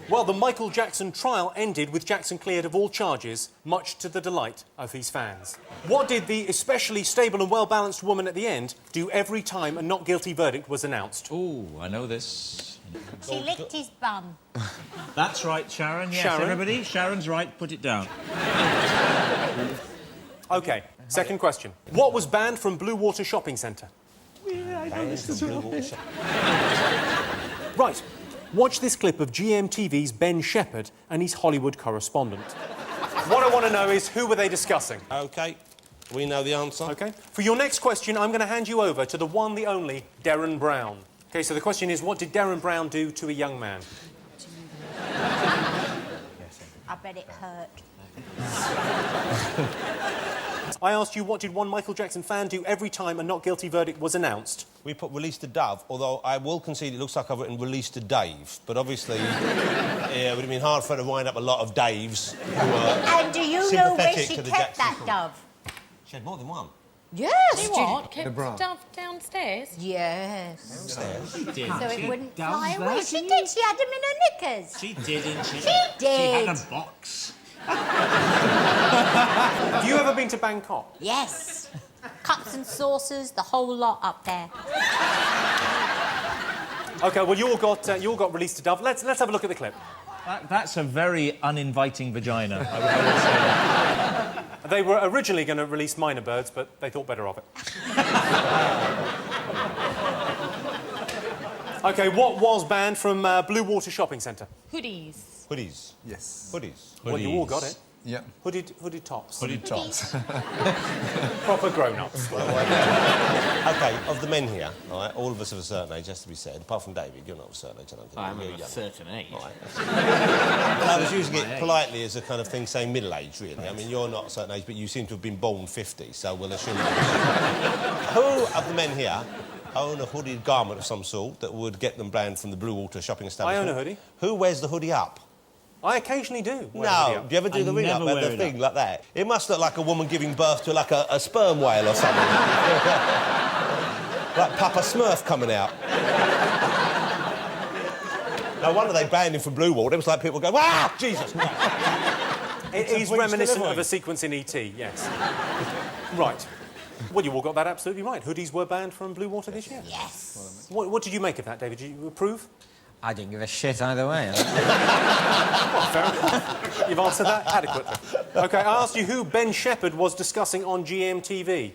Well, the Michael Jackson trial ended with Jackson cleared of all charges, much to the delight of his fans. What did the especially stable and well-balanced woman at the end do every time a not guilty verdict was announced? Oh, I know this. She licked his bum. That's right, Sharon. Yes, Sharon? everybody. Sharon's right. Put it down. OK, second question. What was banned from Blue Water Shopping Centre? Yeah, I know this as well. Right. Watch this clip of GMTV's Ben Shepherd and his Hollywood correspondent. What I want to know is, who were they discussing? OK, we know the answer. OK. For your next question, I'm going to hand you over to the one, the only, Derren Brown. OK, so the question is, what did Derren Brown do to a young man? I bet it hurt. I asked you, what did one Michael Jackson fan do every time a not guilty verdict was announced? We put Release to Dove, although I will concede it looks like I've written Release to Dave, but obviously it would have been hard for her to wind up a lot of Daves who were And do you know where sympathetic she to the kept Jackson that cause. dove? She had more than one. Yes. She what? Kept The bra. stuff downstairs? Yes. Downstairs. She did. So She it had wouldn't doves fly there, away. She did. She had them in her knickers. She didn't. She did. had a box. Have you ever been to Bangkok? Yes. Cups and saucers, the whole lot up there. OK, well, you all got Released to Dove. Let's have a look at the clip. That's a very uninviting vagina, I would say. They were originally going to release Minor Birds, but they thought better of it. OK, what was banned from Blue Water Shopping Centre? Hoodies. Hoodies. Yes. Hoodies. Well, you all got it. Yeah. Hooded tops. Hooded tops. Proper grown-ups. OK, of the men here, all right, all of us of a certain age, has to be said, apart from David, you're not of a certain age, I don't think. I'm You're of a young. certain age. All right. Well, I was using it politely as a kind of thing saying middle age, really. I mean, you're not a certain age, but you seem to have been born 50, so we'll assume Who of the men here own a hooded garment of some sort that would get them banned from the Blue Water shopping establishment? I own a hoodie. Who wears the hoodie up? I occasionally do. No, do you ever do the ring up, never wear the it thing up. like that? It must look like a woman giving birth to, like, a sperm whale or something. Like Papa Smurf coming out. No wonder they banned him from Blue Water. It was like people go, ah, Jesus! It is reminiscent of a sequence in E.T., yes. Right. Well, you all got that absolutely right. Hoodies were banned from Blue Water this year. Yes. What did you make of that, David? Did you approve? I didn't give a shit either way. Well, fair enough. You've answered that adequately. OK, I asked you who Ben Shepherd was discussing on GMTV.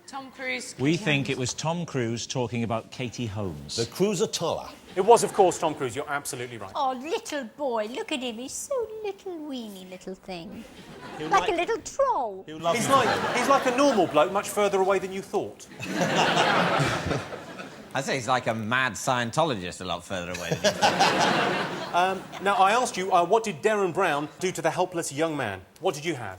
Tom Cruise. We think it was Tom Cruise talking about Katie Holmes. The Cruiser Toller. It was, of course, Tom Cruise. You're absolutely right. Oh, little boy, look at him. He's so little, weeny little thing. He'll Like a little troll. He'll love He's you. like a normal bloke, much further away than you thought. I'd say he's like a mad Scientologist a lot further away than you. Now, I asked you, what did Derren Brown do to the helpless young man? What did you have?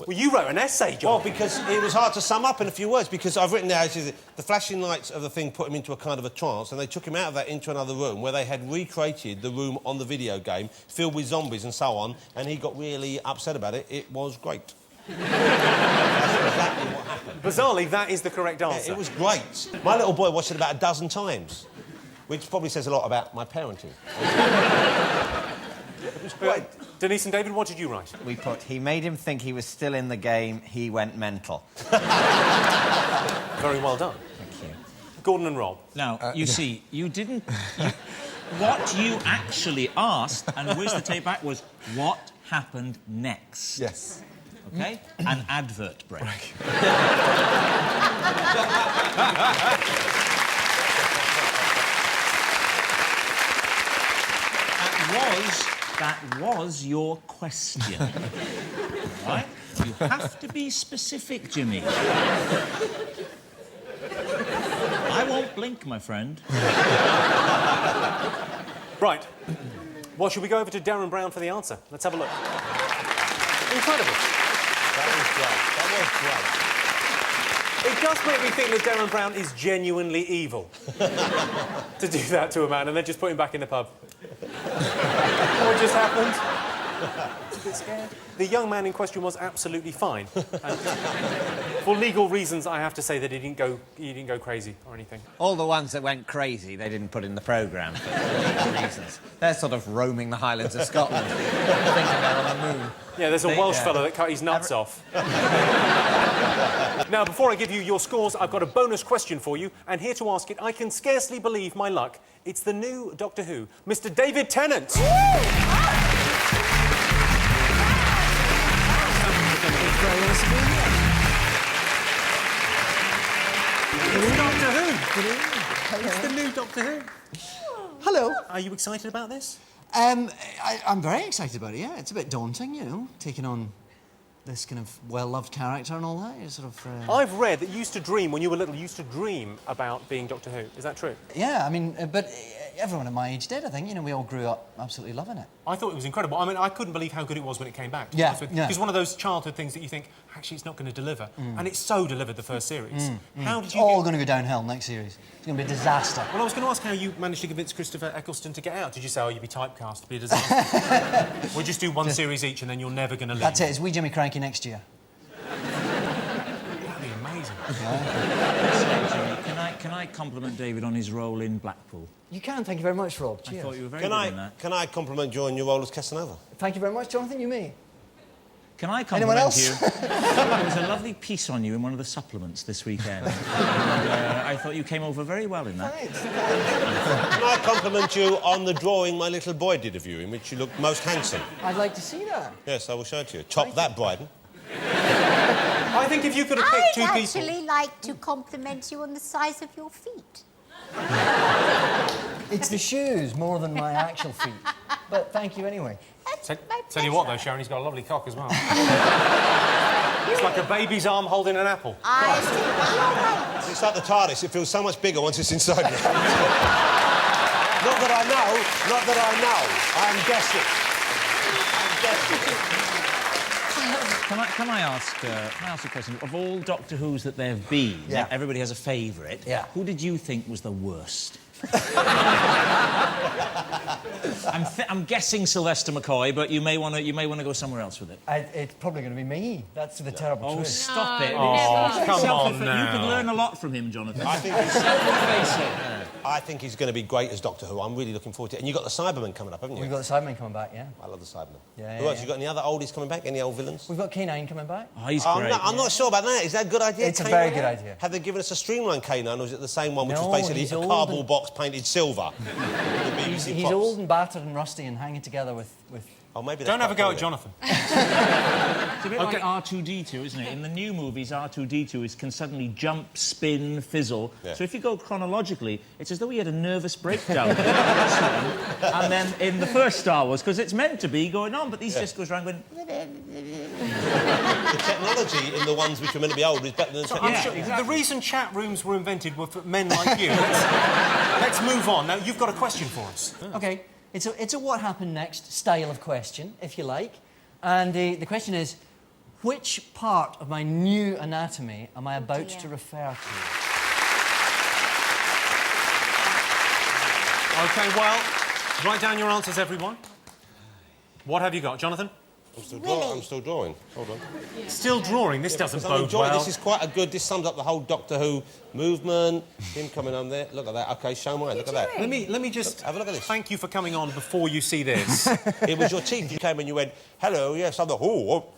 Well, you wrote an essay, John. Well, because it was hard to sum up in a few words, because I've written there, the flashing lights of the thing put him into a kind of a trance, and they took him out of that into another room where they had recreated the room on the video game, filled with zombies and so on, and he got really upset about it. It was great. That's exactly what happened. Bizarrely, that is the correct answer. Yeah, it was great. My little boy watched it about a dozen times, which probably says a lot about my parenting. It was great. Denise and David, what did you write? We put, he made him think he was still in the game, he went mental. Very well done. Thank you. Gordon and Rob. Now, you see, you didn't... what you actually asked, and where's the tape back, was what happened next. Yes. OK? An advert break. That was your question. Right? You have to be specific, Jimmy. I won't blink, my friend. Right. Well, should we go over to Darren Brown for the answer? Let's have a look. Incredible. That was great. It does make me think that Darren Brown is genuinely evil. To do that to a man and then just put him back in the pub. What just happened? A bit scared. The young man in question was absolutely fine. And for legal reasons, I have to say that he didn't go crazy or anything. All the ones that went crazy, they didn't put in the programme for legal reasons. They're sort of roaming the Highlands of Scotland, thinking they're on the moon. Yeah, there's a Welsh fella that cut his nuts off. Now, before I give you your scores, I've got a bonus question for you, and here to ask it, I can scarcely believe my luck. It's the new Doctor Who, Mr. David Tennant. It's Doctor Who. It's the new Doctor Who. Hello. Are you excited about this? I'm very excited about it, yeah. It's a bit daunting, you know, taking on this kind of well-loved character and all that. It's sort of... I've read that you used to dream, when you were little, you used to dream about being Doctor Who. Is that true? Yeah, I mean, but everyone at my age did, I think. You know, we all grew up absolutely loving it. I thought it was incredible. I mean, I couldn't believe how good it was when it came back. Yeah, yeah. It's one of those childhood things that you think, actually, it's not going to deliver. And it so delivered the first series. How did It's you... all going to go downhill next series. It's going to be a disaster. Well, I was going to ask how you managed to convince Christopher Eccleston to get out. Did you say, oh, you'd be typecast to be a disaster? We'll just do one series each and then you're never going to leave. That's it. It's We Jimmy Cranky next year. That'd be amazing. Can I compliment David on his role in Blackpool? You can. Thank you very much, Rob. I thought you were very Can good in that. I compliment you on your role as Casanova? Thank you very much, Jonathan. You may. Can I Anyone compliment else? you? There was a lovely piece on you in one of the supplements this weekend. And, I thought you came over very well in that. Thanks. Can I compliment you on the drawing my little boy did of you, in which you looked most handsome? I'd like to see that. Yes, I will show it to you. Top that, Brydon. I think if you could have picked two I'd people... actually like to compliment you on the size of your feet. It's the shoes more than my actual feet. But thank you anyway. Tell you what, though, Sharon, he's got a lovely cock as well. It's like a baby's arm holding an apple. I think you're right. It's like the TARDIS. It feels so much bigger once it's inside you. Not that I know. I'm guessing. Can I ask a question? Of all Doctor Who's that there have been, Yeah. everybody has a favourite. Yeah. Who did you think was the worst? I'm guessing Sylvester McCoy, but you may want to go somewhere else with it. It's probably going to be me. That's the terrible truth. Stop it! Oh, come on You now. could learn a lot from him, Jonathan. I think he's going to be great as Doctor Who. I'm really looking forward to it. And you've got the Cybermen coming up, haven't you? We've got the Cybermen coming back, yeah. I love the Cybermen. Yeah, Who yeah, else? You got any other oldies coming back? Any old villains? We've got K9 coming back. Oh, he's I'm great. not sure about that. Is that a good idea? It's a K9? very good idea. Have they given us a streamlined K9, or is it the same one, which No, was basically he's a old cardboard and- box painted silver? He's old and battered and rusty and hanging together with... Oh, maybe Don't have a go at at Jonathan. It's a bit like R2-D2, isn't it? In the new movies, R2-D2 can suddenly jump, spin, fizzle. Yeah. So if you go chronologically, it's as though he had a nervous breakdown. And then in the first Star Wars, because it's meant to be going on, but these just goes around going... The technology in the ones which are meant to be old is better than the technology. I'm sure the reason chat rooms were invented were for men like you. Let's move on. Now, you've got a question for us. OK, it's a what happened next style of question, if you like. And the question is, which part of my new anatomy am I about to refer to? OK, well, write down your answers, everyone. What have you got, Jonathan? I'm still drawing. Hold on. Still drawing? This doesn't Because I'm bode enjoying well. This is quite a good... This sums up the whole Doctor Who movement. Him coming on there. Look at that. OK, show mine. Look at that. Let me just... Have a look at this. Thank you for coming on before you see this. It was your teeth. You came and you went, hello, yes, I'm the... Oh,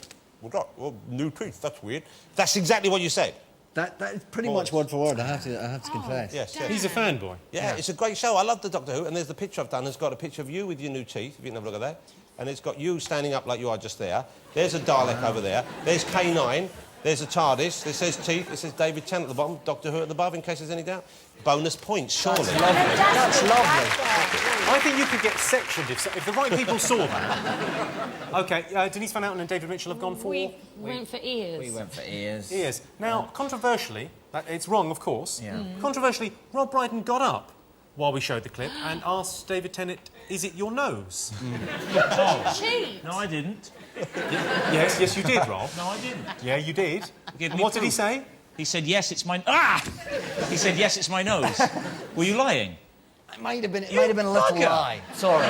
new teeth, that's weird. That's exactly what you said. That is pretty much word for word, I have to confess. Yes, He's a fanboy. Yeah, it's a great show. I love the Doctor Who, and there's the picture I've done. It's got a picture of you with your new teeth, if you can have a look at that. And it's got you standing up like you are just there. There's a Dalek over there. There's K9. There's a TARDIS. It says teeth. It says David Tennant at the bottom, Doctor Who at the above, in case there's any doubt. Bonus points, surely. That's lovely. That's lovely. I think you could get sectioned if the right people saw that. OK, Denise Van Outen and David Mitchell have gone for... We went for ears. We went for ears. Ears. Now, controversially, it's wrong, of course. Yeah. Controversially, Rob Brydon got up while we showed the clip and asked David Tennant, is it your nose? Cheat. No, I didn't. Yes, you did, Rob. No, I didn't. Yeah, you did. Give And me what did he proof. say? He said, yes, it's my... Ah! He said, yes, it's my nose. Were you lying? It might have been a little lie. Sorry.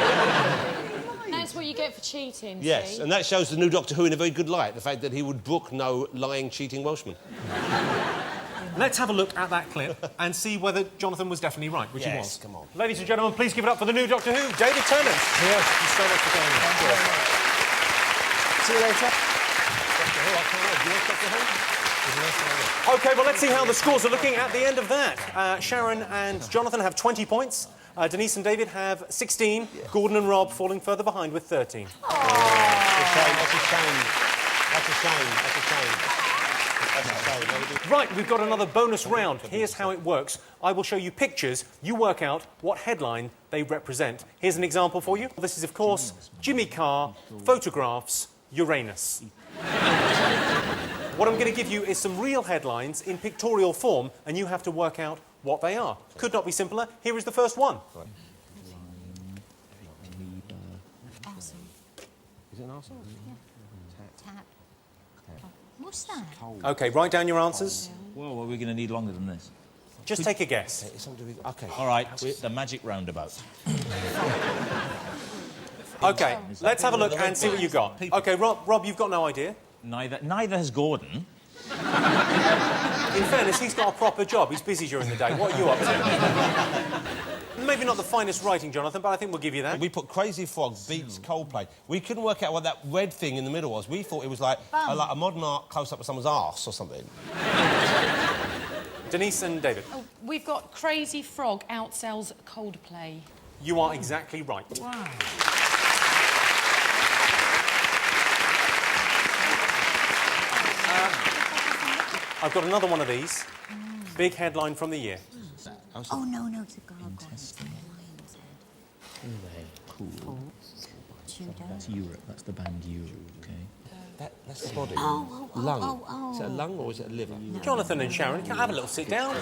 That's what you get for cheating, Yes, see? and that shows the new Doctor Who in a very good light, the fact that he would brook no lying, cheating Welshman. Let's have a look at that clip and see whether Jonathan was definitely right, which he was. Yes, come on. Ladies and gentlemen, please give it up for the new Doctor Who, David Tennant. Yes. Thank you so much for coming in. Thank you very much. See you later. Doctor Who, I can't wait. Do you watch Doctor Who? OK, well, let's see how the scores are looking at the end of that. Sharon and Jonathan have 20 points. Denise and David have 16. Yeah. Gordon and Rob falling further behind with 13. That's a shame. That's a shame. That's a shame. That's a shame. Right, we've got another bonus round. Here's how it works. I will show you pictures. You work out what headline they represent. Here's an example for you. This is, of course, Jimmy Carr, photographs, Uranus. What I'm going to give you is some real headlines in pictorial form, and you have to work out what they are. Could not be simpler. Here is the first one. Awesome. Is it an arsehole? Tap. What's that? OK, write down your answers. Well, are we going to need longer than this? Just take a guess. OK. All right, the magic roundabout. OK, let's have a look and see what you got. OK, Rob, you've got no idea. Neither has Gordon. In fairness, he's got a proper job. He's busy during the day. What are you up to? Maybe not the finest writing, Jonathan, but I think we'll give you that. We put Crazy Frog beats Coldplay. We couldn't work out what that red thing in the middle was. We thought it was like a modern art close-up of someone's arse or something. Denise and David. Oh, we've got Crazy Frog outsells Coldplay. You are exactly right. Wow. I've got another one of these. Big headline from the year. Oh, no, it's a gargoyle. Cool. Tudor. That's Europe. That's the band Europe. Okay. That's the body. Oh. Lung. Is it a lung or is it a liver? No. Jonathan and Sharon, can I have a little sit down?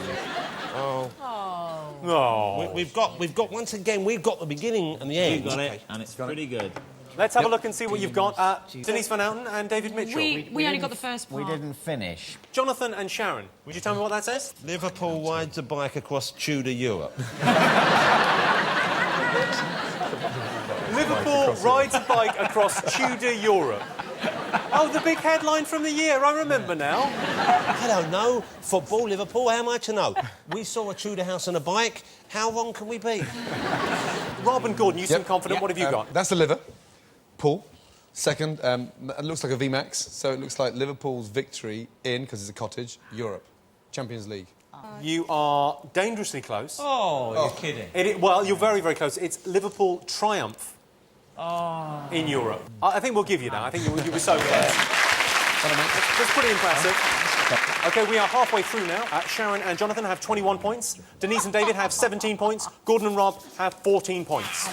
Oh. Oh. We've got once again, we've got the beginning and the end. We've got it, and it's pretty good. Let's have a look and see what you've got. Denise Van Outen and David Mitchell. We only got the first part. We didn't finish. Jonathan and Sharon, would you tell me what that says? Liverpool rides a bike across Tudor Europe. Liverpool rides a bike across Tudor Europe. Oh, the big headline from the year. I remember now. I don't know. Football, Liverpool, how am I to know? We saw a Tudor house and a bike. How wrong can we be? Rob and Gordon, you seem confident. What have you got? That's the liver. Pool. Second, it looks like a VMAX, so it looks like Liverpool's victory in, because it's a cottage, Europe. Champions League. You are dangerously close. Oh, you're kidding. Well, you're very, very close. It's Liverpool triumph in Europe. I think we'll give you that. I think you were so close. That's pretty impressive. OK, we are halfway through now. Sharon and Jonathan have 21 points. Denise and David have 17 points. Gordon and Rob have 14 points.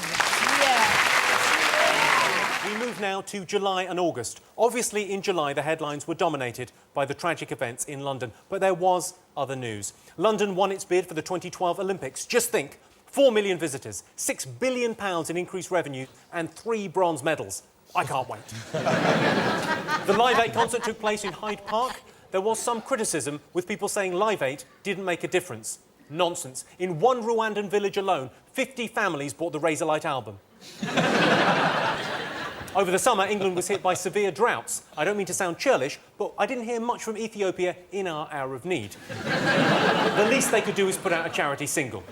We move now to July and August. Obviously, in July, the headlines were dominated by the tragic events in London. But there was other news. London won its bid for the 2012 Olympics. Just think, 4 million visitors, £6 billion in increased revenue, and 3 bronze medals. I can't wait. The Live 8 concert took place in Hyde Park. There was some criticism, with people saying Live 8 didn't make a difference. Nonsense. In one Rwandan village alone, 50 families bought the Razorlight album. Over the summer, England was hit by severe droughts. I don't mean to sound churlish, but I didn't hear much from Ethiopia in our hour of need. The least they could do is put out a charity single.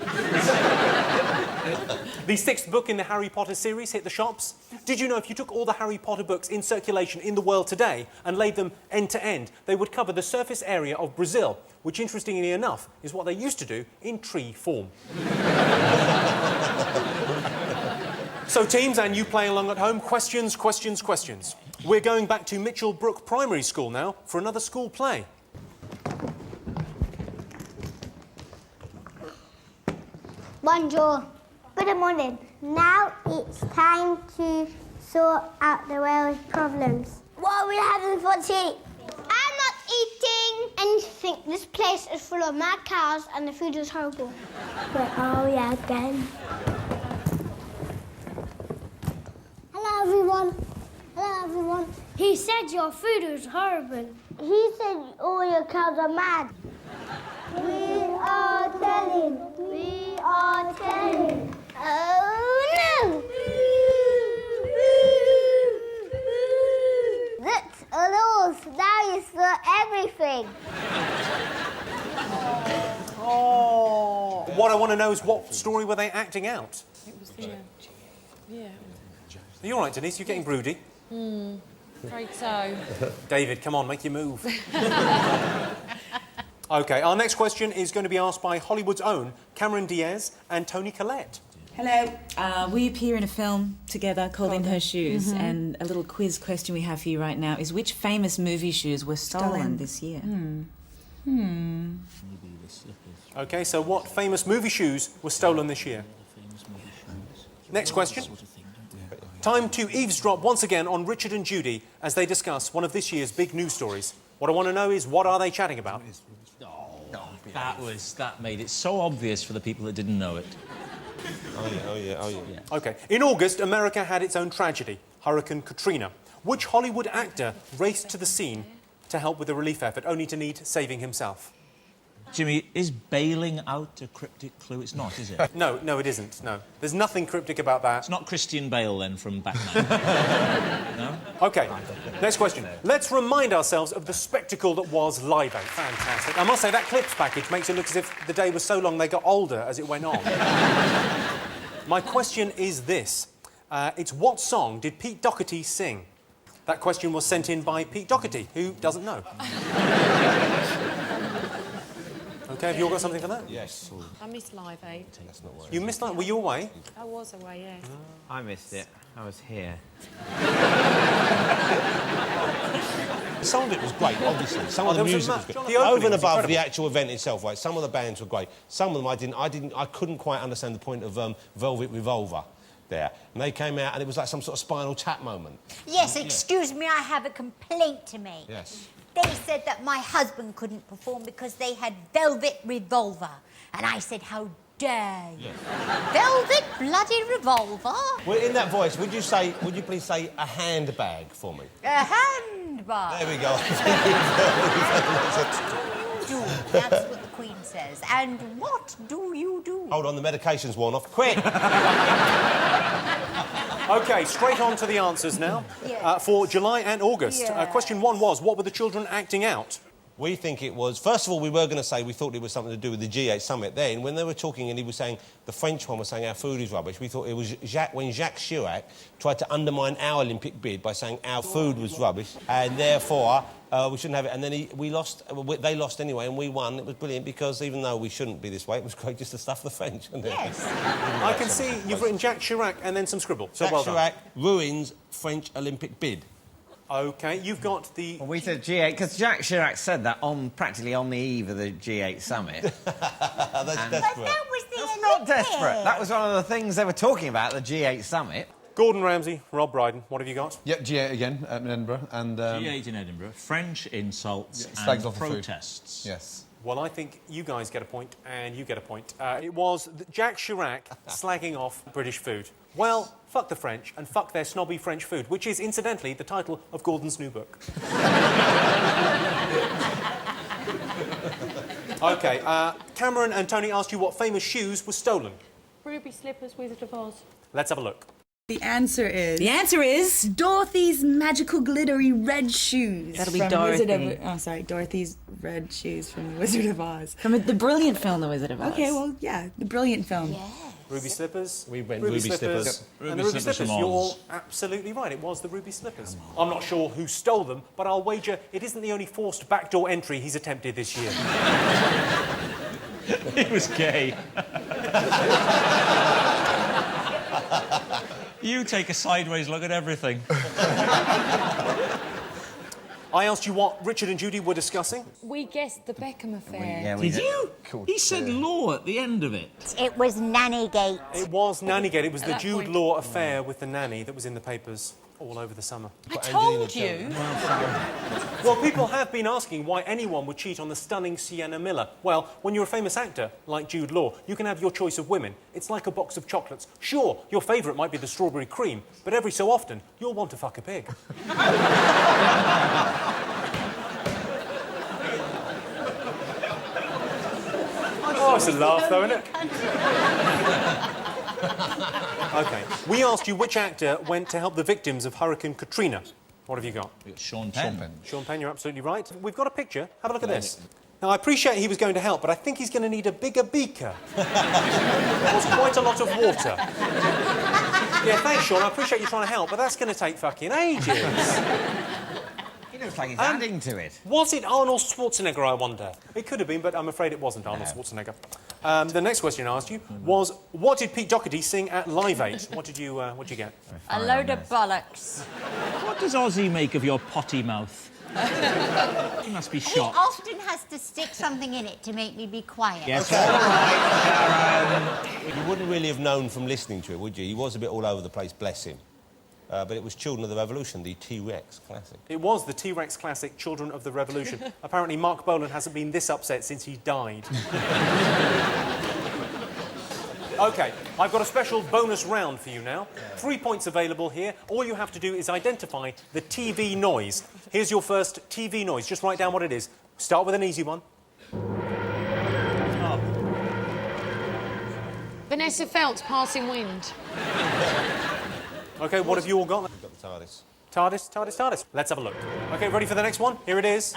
The 6th book in the Harry Potter series hit the shops. Did you know if you took all the Harry Potter books in circulation in the world today and laid them end to end, they would cover the surface area of Brazil, which, interestingly enough, is what they used to do in tree form. So, teams, and you playing along at home, questions, questions, questions. We're going back to Mitchell Brook Primary School now for another school play. Bonjour. Good morning. Now it's time to sort out the world's problems. What are we having for tea? I'm not eating anything. This place is full of mad cows and the food is horrible. Where are we again? Hello, everyone. Hello, everyone. He said your food was horrible. He said all your cows are mad. We are telling. We are telling. Oh, no. That's a loss. Now you saw everything. Oh. What I want to know is what story were they acting out? It was the... yeah. Are you all right, Denise? You're getting broody. Afraid so. David, come on, make your move. OK, our next question is going to be asked by Hollywood's own Cameron Diaz and Toni Collette. Hello. We appear in a film together called In Her Shoes, and a little quiz question we have for you right now is which famous movie shoes were stolen this year? OK, so what famous movie shoes were stolen this year? Next question. Time to eavesdrop once again on Richard and Judy as they discuss one of this year's big news stories. What I want to know is, what are they chatting about? That made it so obvious for the people that didn't know it. Oh yeah. OK. In August, America had its own tragedy, Hurricane Katrina. Which Hollywood actor raced to the scene to help with the relief effort, only to need saving himself? Jimmy, is bailing out a cryptic clue? It's not, is it? No, it isn't, no. There's nothing cryptic about that. It's not Christian Bale, then, from Batman? No? OK, next question. Let's remind ourselves of the spectacle that was Live Aid. Fantastic. I must say, that clips package makes it look as if the day was so long they got older as it went on. My question is this. It's what song did Pete Dougherty sing? That question was sent in by Pete Dougherty, who doesn't know. OK, have you all got something for that? Yes. I missed Live Aid. That's not worth You missed that? Were you away? I was away, yeah. I missed it. I was here. Some of it was great, obviously. Some of the there was music a was good. the opening Over and was above incredible. the actual event itself, right? Some of the bands were great. Some of them I couldn't quite understand the point of Velvet Revolver there. And they came out and it was like some sort of Spinal Tap moment. Yes, excuse me, I have a complaint to make. Yes. They said that my husband couldn't perform because they had Velvet Revolver. And I said, how dare you? Velvet bloody revolver? Well, in that voice, would you please say a handbag for me? A handbag. There we go. Do. That's what the Queen says. And what do you do? Hold on, the medication's worn off. Quick! OK, straight on to the answers now. For July and August. Question 1 was, what were the children acting out? We think it was... First of all, we were going to say we thought it was something to do with the G8 summit. Then, when they were talking and he was saying... The French one was saying our food is rubbish, we thought it was when Jacques Chirac tried to undermine our Olympic bid by saying our food was rubbish, and therefore we shouldn't have it. And then they lost anyway, and we won. It was brilliant because even though we shouldn't be this way, it was great just to stuff the French. Yes. I can see you've written Jacques Chirac and then some scribble. So Jacques well Chirac ruins French Olympic bid. OK, you've got the... Well, we said G8, because Jacques Chirac said that practically on the eve of the G8 summit. That's desperate. That was the That's not desperate. That was one of the things they were talking about at the G8 summit. Gordon Ramsay, Rob Brydon, what have you got? Yep, G8 again in Edinburgh. And, G8 in Edinburgh. French insults slags and off the food. protests. Yes. Well, I think you guys get a point and you get a point. It was Jacques Chirac slagging off British food. Well, fuck the French and fuck their snobby French food, which is, incidentally, the title of Gordon's new book. OK, Cameron and Toni asked you what famous shoes were stolen. Ruby Slippers, Wizard of Oz. Let's have a look. The answer is... The answer is... Dorothy's magical glittery red shoes. That'll be from Dorothy. Dorothy's red shoes from The Wizard of Oz. From the brilliant film, The Wizard of Oz. OK, well, yeah, the brilliant film. Yeah. Ruby slippers. We went ruby slippers. And Ruby the ruby slippers slippers, from you're Oz. all absolutely right. It was the ruby slippers. I'm not sure who stole them, but I'll wager it isn't the only forced backdoor entry he's attempted this year. He was gay. You take a sideways look at everything. I asked you what Richard and Judy were discussing. We guessed the Beckham affair. Did you? He said law at the end of it. It was Nannygate. It was Nannygate. It was At the that Jude point- Law affair with the nanny that was in the papers all over the summer. I told you. Well, people have been asking why anyone would cheat on the stunning Sienna Miller. Well, when you're a famous actor, like Jude Law, you can have your choice of women. It's like a box of chocolates. Sure, your favourite might be the strawberry cream, but every so often, you'll want to fuck a pig. Oh, it's a laugh, though, isn't it? OK. We asked you which actor went to help the victims of Hurricane Katrina. What have you got? Sean Penn. Sean Penn, you're absolutely right. We've got a picture. Have a look at this. Now, I appreciate he was going to help, but I think he's going to need a bigger beaker. There was quite a lot of water. Yeah, thanks, Sean. I appreciate you trying to help, but that's going to take fucking ages. He looks like he's adding to it. Was it Arnold Schwarzenegger, I wonder? It could have been, but I'm afraid it wasn't Arnold Schwarzenegger. The next question I asked you was, what did Pete Dougherty sing at Live 8? What did you get? A load of bollocks. What does Ozzy make of your potty mouth? He must be He shocked. often has to stick something in it to make me be quiet. Yes, You wouldn't really have known from listening to it, would you? He was a bit all over the place, bless him. But it was Children of the Revolution, the T-Rex classic. It was the T-Rex classic, Children of the Revolution. Apparently, Mark Bolan hasn't been this upset since he died. OK, I've got a special bonus round for you now. 3 points available here. All you have to do is identify the TV noise. Here's your first TV noise. Just write down what it is. Start with an easy one. Vanessa Feltz, Passing Wind. OK, what have you all got? We've got the TARDIS. TARDIS, TARDIS, TARDIS. Let's have a look. OK, ready for the next one? Here it is.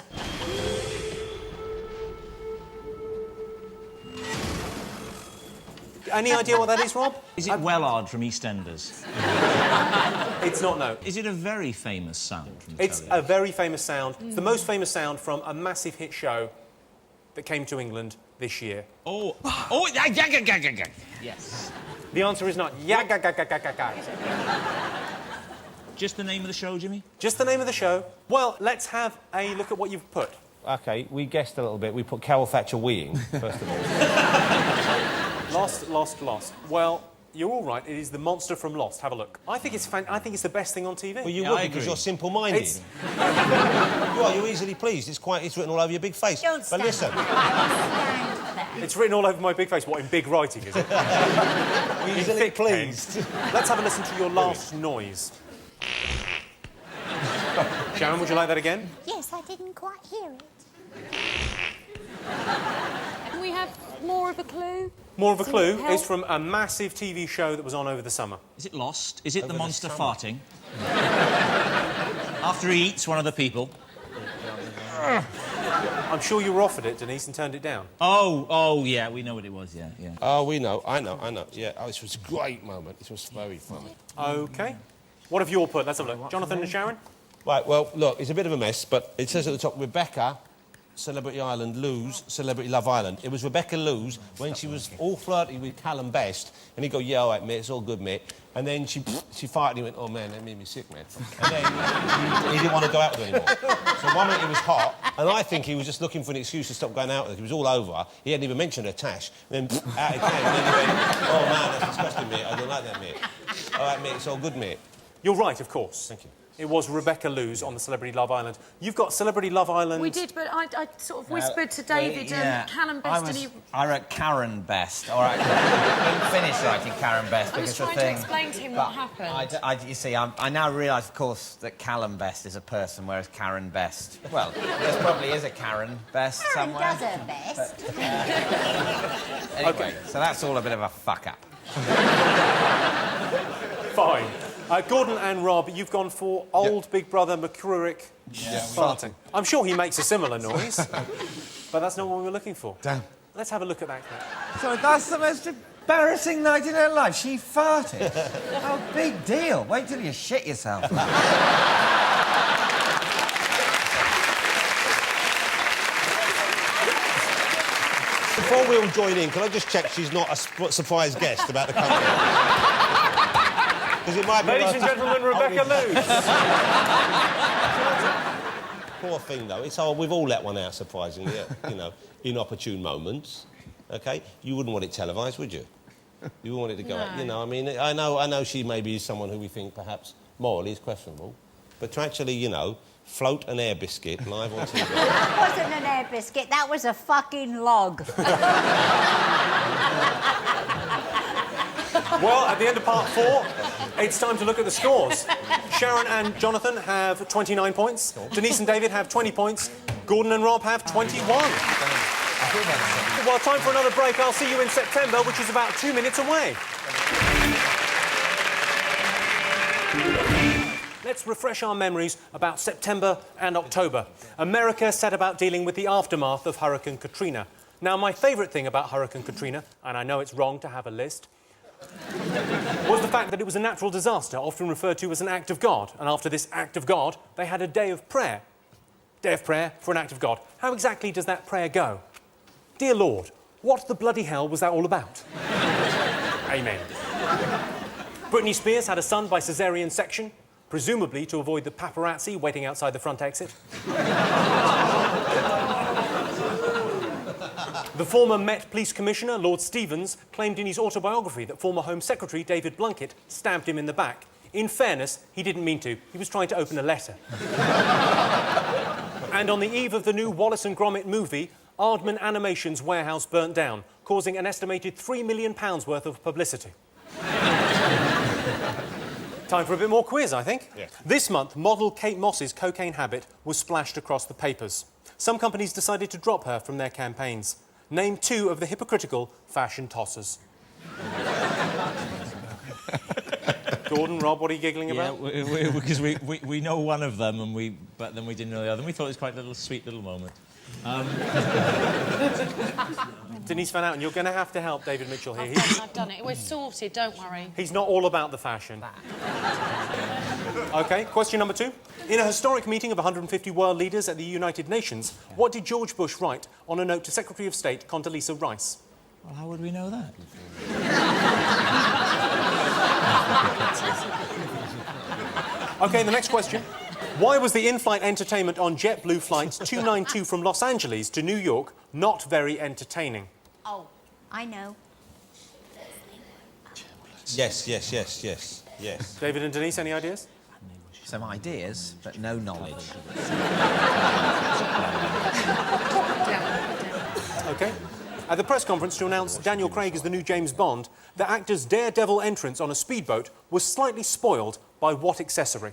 Any idea what that is, Rob? Is it Wellard from EastEnders? It's not, no. Is it a very famous sound from the It's telly? a very famous sound. It's the most famous sound from a massive hit show that came to England this year. Oh, yes. The answer is not ya-ga-ga-ga-ga-ga-ga. Just the name of the show, Jimmy? Just the name of the show. Well, let's have a look at what you've put. OK, we guessed a little bit. We put Carol Thatcher weeing, first of all. Lost. Well, you're all right. It is the monster from Lost. Have a look. I think it's the best thing on TV. Well, you would, because you're simple-minded. You're easily pleased. It's written all over your big face. Don't stand But listen... It's written all over my big face. What, in big writing, is it? Easily pleased. Let's have a listen to your last noise. Sharon, would you like that again? Yes, I didn't quite hear it. Can we have more of a clue? More of a clue Help. is from a massive TV show that was on over the summer. Is it Lost? Is it Over the the monster summer. farting? After he eats one of the people? I'm sure you were offered it, Denise, and turned it down. Oh, yeah, we know what it was, yeah. Oh, we know. I know. Yeah, this was a great moment. This was very funny. OK. What have you all put? Let's have a look. Jonathan and Sharon? Right, well, look, it's a bit of a mess, but it says at the top, Rebecca, Celebrity Island, Lose, Celebrity Love Island. It was Rebecca Lose when she was all flirty with Callum Best, and he'd go, yeah, all right, mate, it's all good, mate. And then she farted and he went, oh, man, that made me sick, man. And then he didn't want to go out with her anymore. So one minute he was hot, and I think he was just looking for an excuse to stop going out with her. He was all over her. He hadn't even mentioned her tash. And then out he came, and then he went, oh, man, that's disgusting, mate. I don't like that, mate. All right, mate, it's all good, mate. You're right, of course. Thank you. It was Rebecca Lose on the Celebrity Love Island. You've got Celebrity Love Island... We did, but I sort of whispered to David Callum Best, and he... I wrote Karen Best. All right, I didn't finish writing Karen Best I was because the trying to thing... explain to him what happened. You see, I now realise, of course, that Callum Best is a person, whereas Karen Best... Well, there probably is a Karen Best Karen somewhere. does her best. Anyway, so that's all a bit of a fuck-up. Fine. Gordon and Rob, you've gone for old Big Brother McCrurick farting. I'm sure he makes a similar noise, but that's not what we were looking for. Damn. Let's have a look at that clip. So that's the most Embarrassing night in her life. She farted. Oh, big deal. Wait till you shit yourself. Before we all join in, can I just check she's not a surprise guest about the company? Because it might be. Ladies and gentlemen, Rebecca Lewis. Poor thing, though. It's we've all let one out, surprisingly, you know, inopportune moments. Okay, you wouldn't want it televised, would you? You wouldn't want it to go out. You know, I mean, I know she maybe is someone who we think perhaps morally is questionable, but to actually, you know, float an air biscuit live on TV. That wasn't an air biscuit, that was a fucking log. Well, at the end of part 4, it's time to look at the scores. Sharon and Jonathan have 29 points. Denise and David have 20 points. Gordon and Rob have 21. Well, time for another break. I'll see you in September, which is about 2 minutes away. Let's refresh our memories about September and October. America set about dealing with the aftermath of Hurricane Katrina. Now, my favourite thing about Hurricane Katrina, and I know it's wrong to have a list, was the fact that it was a natural disaster, often referred to as an act of God. And after this act of God, they had a day of prayer. Day of prayer for an act of God. How exactly does that prayer go? Dear Lord, what the bloody hell was that all about? Amen. Britney Spears had a son by caesarean section, presumably to avoid the paparazzi waiting outside the front exit. The former Met Police Commissioner, Lord Stevens, claimed in his autobiography that former Home Secretary David Blunkett stabbed him in the back. In fairness, he didn't mean to. He was trying to open a letter. And on the eve of the new Wallace and Gromit movie, Aardman Animation's warehouse burnt down, causing an estimated £3 million worth of publicity. Time for a bit more quiz, I think. Yeah. This month, model Kate Moss's cocaine habit was splashed across the papers. Some companies decided to drop her from their campaigns. Name 2 of the hypocritical fashion tossers. Gordon, Rob, what are you giggling about? Because we know one of them, but then we didn't know the other. We thought it was quite a sweet little moment. Denise Van Outen, you're going to have to help David Mitchell here. I've done it. We're sorted, don't worry. He's not all about the fashion. OK, question number 2. In a historic meeting of 150 world leaders at the United Nations, what did George Bush write on a note to Secretary of State Condoleezza Rice? Well, how would we know that? OK, the next question. Why was the in-flight entertainment on JetBlue flight 292 from Los Angeles to New York not very entertaining? Oh, I know. Yes. David and Denise, any ideas? Some ideas, but no knowledge. OK. At the press conference to announce Daniel Craig as the new James Bond, the actor's daredevil entrance on a speedboat was slightly spoiled by what accessory?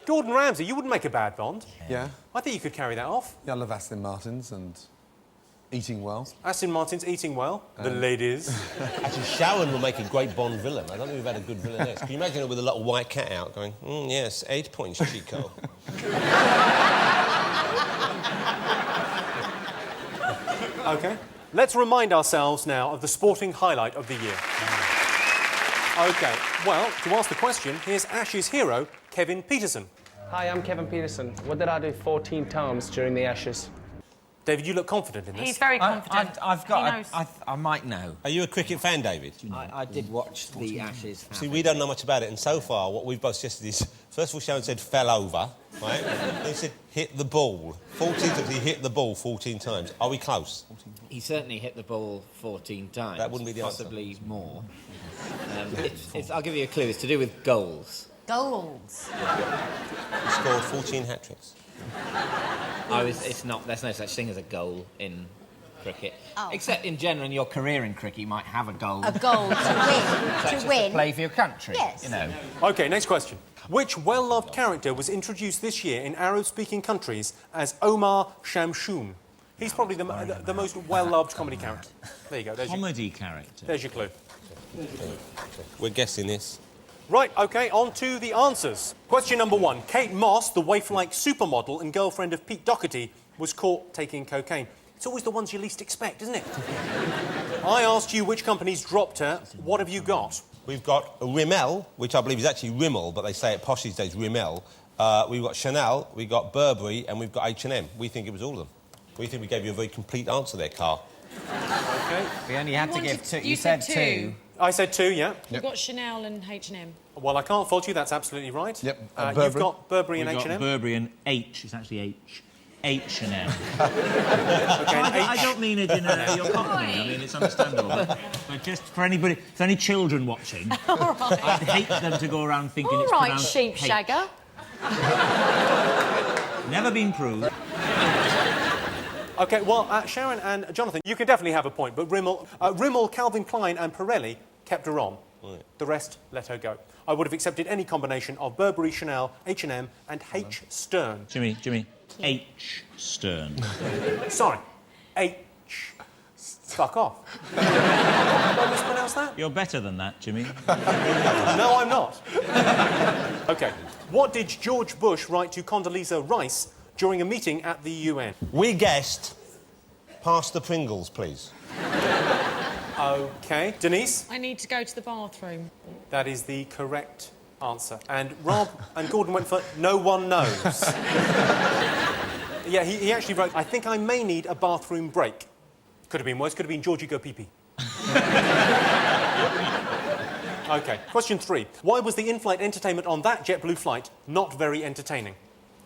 Gordon Ramsay, you wouldn't make a bad Bond. Yeah. I think you could carry that off. Yeah, I love Aston Martins and eating well. Aston Martin's eating well. The ladies. Actually, Sharon will make a great Bond villain. I don't think we've had a good villainess. Can you imagine her with a little white cat out going, yes, 8 points, Chico. OK. Let's remind ourselves now of the sporting highlight of the year. OK, well, to ask the question, here's Ashes hero, Kevin Pietersen. Hi, I'm Kevin Pietersen. What did I do 14 times during the Ashes? David, you look confident in this. He's very confident. I might know. Are you a cricket fan, David? I did watch the Ashes. See, we don't know much about it, and so far, what we've both suggested is, first of all, Sharon said fell over, right? Then he said hit the ball. 14 times, he hit the ball 14 times. Are we close? He certainly hit the ball 14 times. That wouldn't be the answer. Possibly more. I'll give you a clue. It's to do with goals. Goals. He scored 14 hat-tricks. There's no such thing as a goal in cricket. Oh. Except in general, in your career in cricket, you might have a goal. A goal to win. To win. Play for your country. Yes. You know. OK, next question. Which well-loved character was introduced this year in Arab-speaking countries as Omar Shamshoon? He's probably the most well-loved comedy character. There you go. Comedy character. There's your clue. We're guessing this. Right, OK, on to the answers. Question number 1. Kate Moss, the waif-like supermodel and girlfriend of Pete Dougherty, was caught taking cocaine. It's always the ones you least expect, isn't it? I asked you which companies dropped her. What have you got? We've got Rimmel, which I believe is actually Rimmel, but they say it posh these days, Rimmel. We've got Chanel, we've got Burberry, and we've got H&M. We think it was all of them. We think we gave you a very complete answer there, Carr. OK. We only had to give 2. You said 2. I said 2, yeah. You've got Chanel and H&M. Well, I can't fault you. That's absolutely right. Yep. You've got Burberry and We've H&M. got Burberry and H. It's actually H. H&M. Okay, I don't mean it in your company. I mean, it's understandable. But just for anybody, if there's any children watching, I'd hate them to go around thinking it's All right, pronounced sheep H. shagger. Never been proved. OK, well, Sharon and Jonathan, you can definitely have a point, but Rimmel, Calvin Klein and Pirelli kept her on. Right. The rest let her go. I would have accepted any combination of Burberry, Chanel, H&M and H. Stern. Jimmy. H. Stern. Sorry. H. Fuck off. Did I mispronounce that? You're better than that, Jimmy. No, I'm not. OK. What did George Bush write to Condoleezza Rice during a meeting at the UN? We guessed, pass the Pringles, please. OK. Denise? I need to go to the bathroom. That is the correct answer. And Rob and Gordon went for no one knows. Yeah, he actually wrote, I think I may need a bathroom break. Could have been worse, could have been Georgie go pee-pee. OK, question 3. Why was the in-flight entertainment on that JetBlue flight not very entertaining?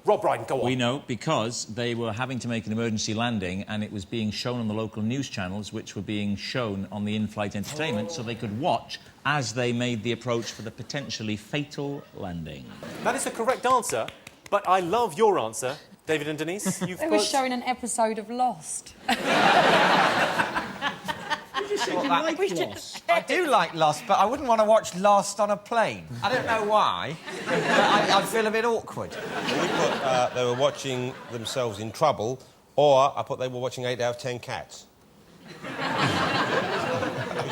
Rob Brydon, go on. We know because they were having to make an emergency landing and it was being shown on the local news channels, which were being shown on the in-flight entertainment, so they could watch as they made the approach for the potentially fatal landing. That is the correct answer, but I love your answer. David and Denise, you've They were showing an episode of Lost. I do like Lost, but I wouldn't want to watch Lost on a plane. I don't know why, but I'd feel a bit awkward. We put they were watching themselves in trouble, or I put they were watching 8 out of 10 cats.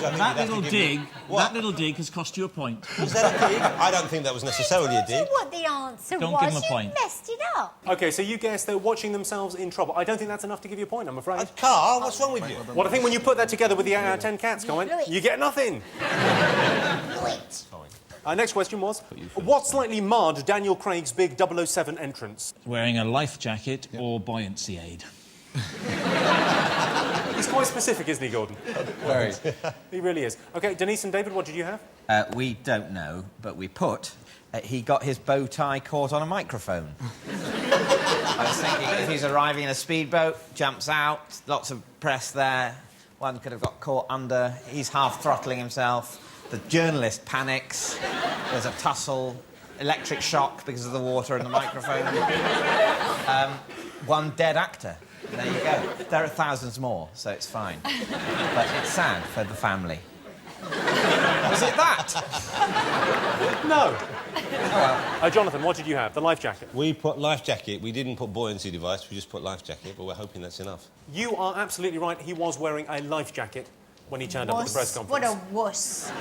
That little dig has cost you a point. Was that a dig? I don't think that was necessarily a dig. What the answer Don't was? give him a point. You messed it up. OK, so you guessed they're watching themselves in trouble. I don't think that's enough to give you a point, I'm afraid. Carl, what's wrong with you? Well, I think when you put that together with the 8 out of 10 cats comment, you get nothing. Our next question was, what slightly marred Daniel Craig's big 007 entrance? Wearing a life jacket or buoyancy aid. He's quite specific, isn't he, Gordon? Very. He really is. OK, Denise and David, what did you have? We don't know, but we put he got his bow tie caught on a microphone. I was thinking if he's arriving in a speedboat, jumps out, lots of press there, one could have got caught under, he's half throttling himself, the journalist panics, there's a tussle, electric shock because of the water and the microphone. One dead actor. There you go. There are thousands more, so it's fine. But it's sad for the family. Was it that? No. Oh, well. Jonathan, what did you have? The life jacket? We put life jacket. We didn't put buoyancy device. We just put life jacket, but we're hoping that's enough. You are absolutely right. He was wearing a life jacket when he turned up at the press conference. What a wuss.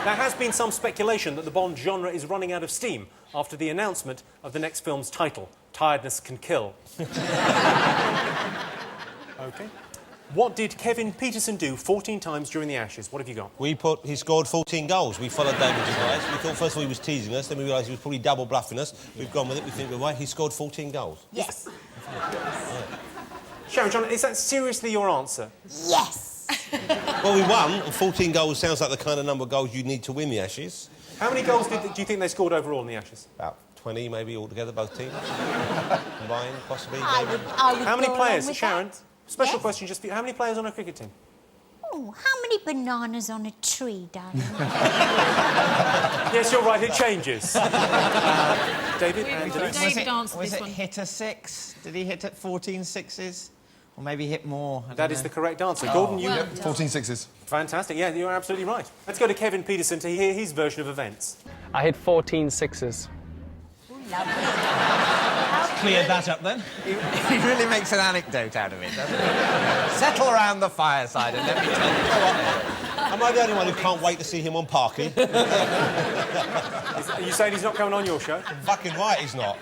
There has been some speculation that the Bond genre is running out of steam after the announcement of the next film's title, Tiredness Can Kill. OK. What did Kevin Pietersen do 14 times during the Ashes? What have you got? We put he scored 14 goals. We followed David's advice. We thought first of all he was teasing us, then we realised he was probably double bluffing us. We've gone with it. We think we're right. He scored 14 goals. Yes. Sharon, John, is that seriously your answer? Yes. Well, we won, and 14 goals sounds like the kind of number of goals you need to win the Ashes. How many goals do you think they scored overall in the Ashes? About 20, maybe, altogether, both teams. Combined, possibly. I would How many go players, along with Sharon? that. Special Yes? question just for you. How many players on a cricket team? Oh, how many bananas on a tree, darling? Yes, you're right, it changes. David and Denise? Was it hit a 6? Did he hit at 14 sixes? Or maybe hit more? That is the correct answer. Gordon, you... Yep, 14 sixes. Fantastic, yeah, you're absolutely right. Let's go to Kevin Pietersen to hear his version of events. I hit 14 sixes. Cleared that up then. He really makes an anecdote out of it, doesn't he? Settle around the fireside and let me tell you. Am I the only one who can't wait to see him on Parky? Are you saying he's not coming on your show? Fucking right he's not.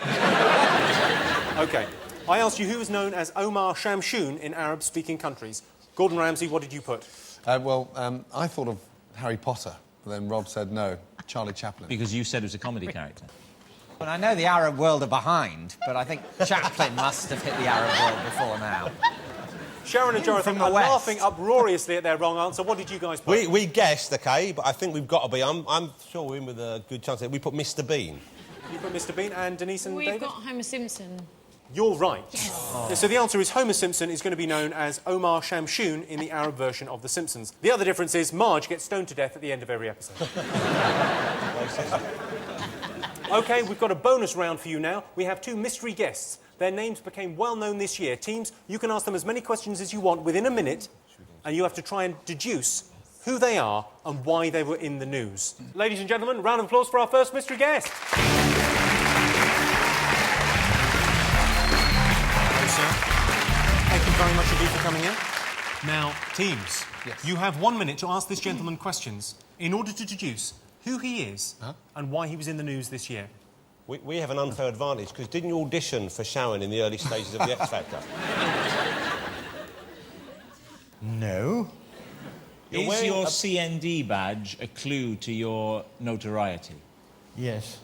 OK. I asked you who was known as Omar Shamshoon in Arab-speaking countries. Gordon Ramsay, what did you put? I thought of Harry Potter, but then Rob said no, Charlie Chaplin. Because you said it was a comedy character. Well, I know the Arab world are behind, but I think Chaplin must have hit the Arab world before now. Sharon and Jonathan From the are West. laughing uproariously at their wrong answer. What did you guys put? We guessed, OK, but I think we've got to be... I'm sure we're in with a good chance. We put Mr Bean. You put Mr Bean and Denise and We've David? got Homer Simpson. You're right. Yes. Oh. So the answer is Homer Simpson is going to be known as Omar Shamshoon in the Arab version of The Simpsons. The other difference is Marge gets stoned to death at the end of every episode. OK, we've got a bonus round for you now. We have 2 mystery guests. Their names became well known this year. Teams, you can ask them as many questions as you want within a minute, and you have to try and deduce who they are and why they were in the news. Ladies and gentlemen, round of applause for our first mystery guest. Hello, sir. Thank you very much indeed for coming in. Now, teams, you have 1 minute to ask this gentleman questions in order to deduce who he is and why he was in the news this year. We have an unfair advantage, because didn't you audition for Sharon in the early stages of the X Factor? No. You're Is wearing your a- CND badge a clue to your notoriety? Yes.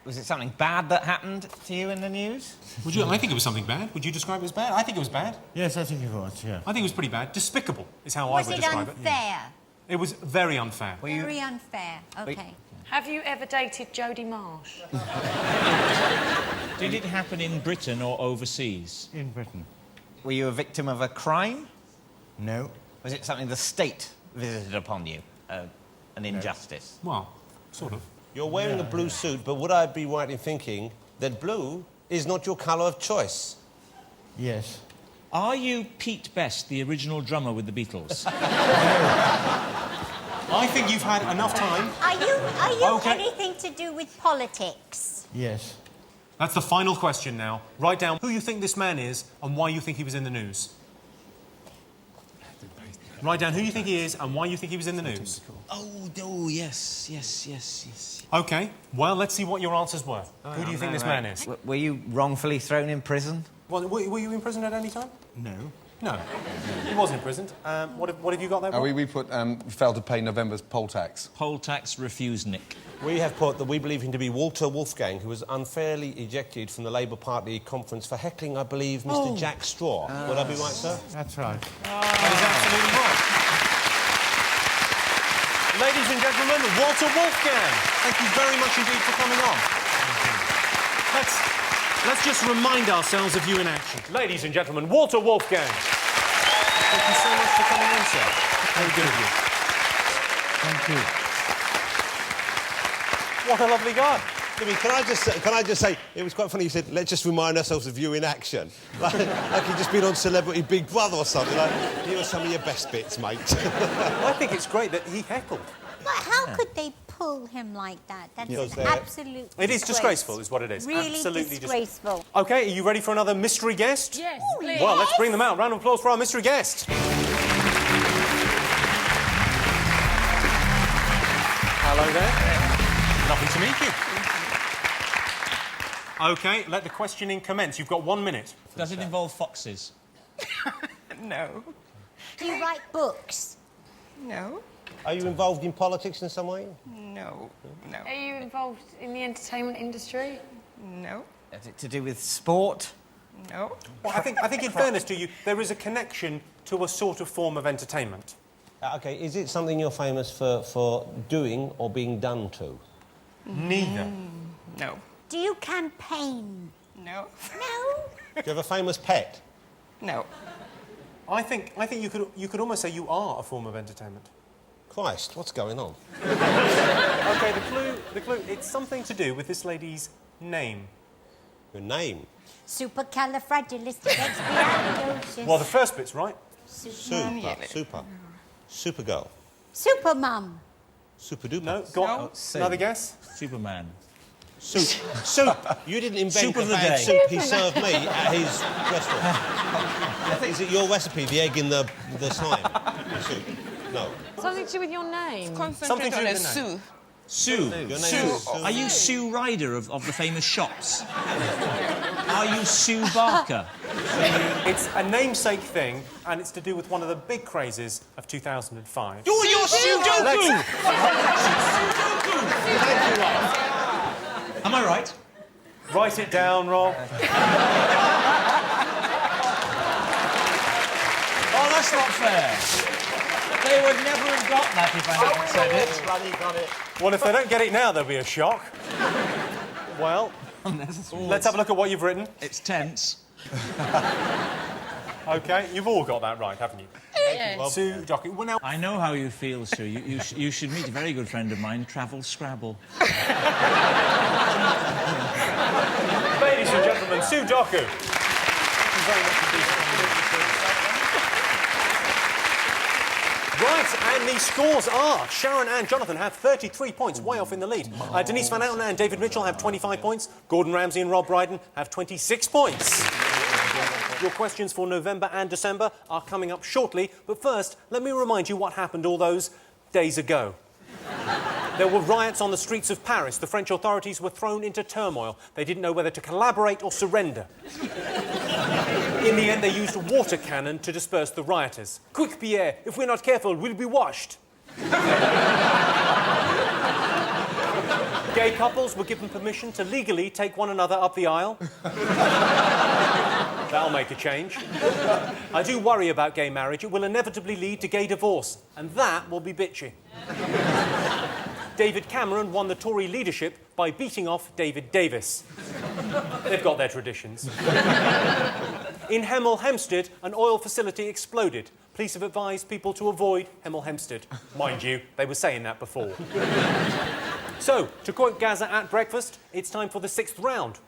Was it something bad that happened to you in the news? Would you? I think it was something bad. Would you describe it as bad? I think it was bad. Yes, I think it was, yeah. I think it was pretty bad. Despicable is how Was I would it describe it. unfair? It was very unfair. Very unfair. Okay. Have you ever dated Jodie Marsh? Did it happen in Britain or overseas? In Britain. Were you a victim of a crime? No. Was it something the state visited upon you? An injustice? Well, sort of. You're wearing a blue suit, but would I be right in thinking that blue is not your colour of choice? Yes. Are you Pete Best, the original drummer with the Beatles? I think you've had enough time. Are you Okay. anything to do with politics? Yes. That's the final question now. Write down who you think this man is and why you think he was in the news. Write down who you think he is and why you think he was in the news. Oh, yes. OK, well, let's see what your answers were. Who do you think this man is? Were you wrongfully thrown in prison? Well, were you imprisoned at any time? No. No. He wasn't imprisoned. What have you got there, Rob? We put failed to pay November's poll tax. Poll tax refused Nick. We have put that we believe him to be Walter Wolfgang, who was unfairly ejected from the Labour Party conference for heckling, I believe, Mr Jack Straw. Would I be right, sir? That's right. That is absolutely right. Ladies and gentlemen, Walter Wolfgang. Thank you very much indeed for coming on. Let's just remind ourselves of you in action. Ladies and gentlemen, Walter Wolfgang. Thank you so much for coming in, sir. Very good of you. Thank you. What a lovely guy. Jimmy, can I just say, it was quite funny, you said, let's just remind ourselves of you in action. Like you'd just been on Celebrity Big Brother or something. Like, here are some of your best bits, mate. I think it's great that he heckled. But how could they pull him like that? That's Because an absolute It is disgraceful, is what it is. Really Absolutely disgraceful. OK, are you ready for another mystery guest? Yes, please. Well, let's bring them out. Round of applause for our mystery guest. Hello there. Lovely to meet you. OK, let the questioning commence. You've got 1 minute. Does it involve foxes? No. Do you write books? No. Are you involved in politics in some way? No. No. Are you involved in the entertainment industry? No. Is it to do with sport? No. Well, I think in fairness to you, there is a connection to a sort of form of entertainment. OK, is it something you're famous for doing or being done to? Neither. No. Do you campaign? No. No. Do you have a famous pet? No. I think you could almost say you are a form of entertainment. Christ, what's going on? OK, the clue, it's something to do with this lady's name. Your name? Supercalifragilisticexpialidocious. Well, the first bit's right. Supergirl. Supermum. Super duper. No, go on. Another guess? Superman. Soup. You didn't invent Soup the of the bad day. soup he served me at his restaurant. Is it your recipe, the egg in the slime? The soup? No. Something to do with your name. Something to do with the name. Sue. Your name Sue. is Sue. Are you Sue Ryder of the famous shops? Are you Sue Barker? It's a namesake thing, and it's to do with one of the big crazes of 2005. Oh, you're Sudoku! Thank you, Rob. Am I right? Write it down, Rob. Oh, that's not fair. They would never have got that if I hadn't said it. Bloody got it. Well, if they don't get it now, there'll be a shock. Well, let's have a look at what you've written. It's tense. OK, you've all got that right, haven't you? Yes. Sue Doherty. Well, now... I know how you feel, Sue. You should meet a very good friend of mine, Travel Scrabble. Ladies and gentlemen, Sue Doku. Thank you very much indeed. Right, and the scores are Sharon and Jonathan have 33 points, way off in the lead. Denise Van Outen and David Mitchell have 25 points. Gordon Ramsay and Rob Brydon have 26 points. Your questions for November and December are coming up shortly, but first, let me remind you what happened all those days ago. There were riots on the streets of Paris. The French authorities were thrown into turmoil. They didn't know whether to collaborate or surrender. In the end, they used a water cannon to disperse the rioters. Quick, Pierre, if we're not careful, we'll be washed. Gay couples were given permission to legally take one another up the aisle. That'll make a change. I do worry about gay marriage. It will inevitably lead to gay divorce, and that will be bitchy. David Cameron won the Tory leadership by beating off David Davis. They've got their traditions. In Hemel Hempstead, an oil facility exploded. Police have advised people to avoid Hemel Hempstead. Mind you, they were saying that before. So, to quote Gaza at breakfast, it's time for the 6th round.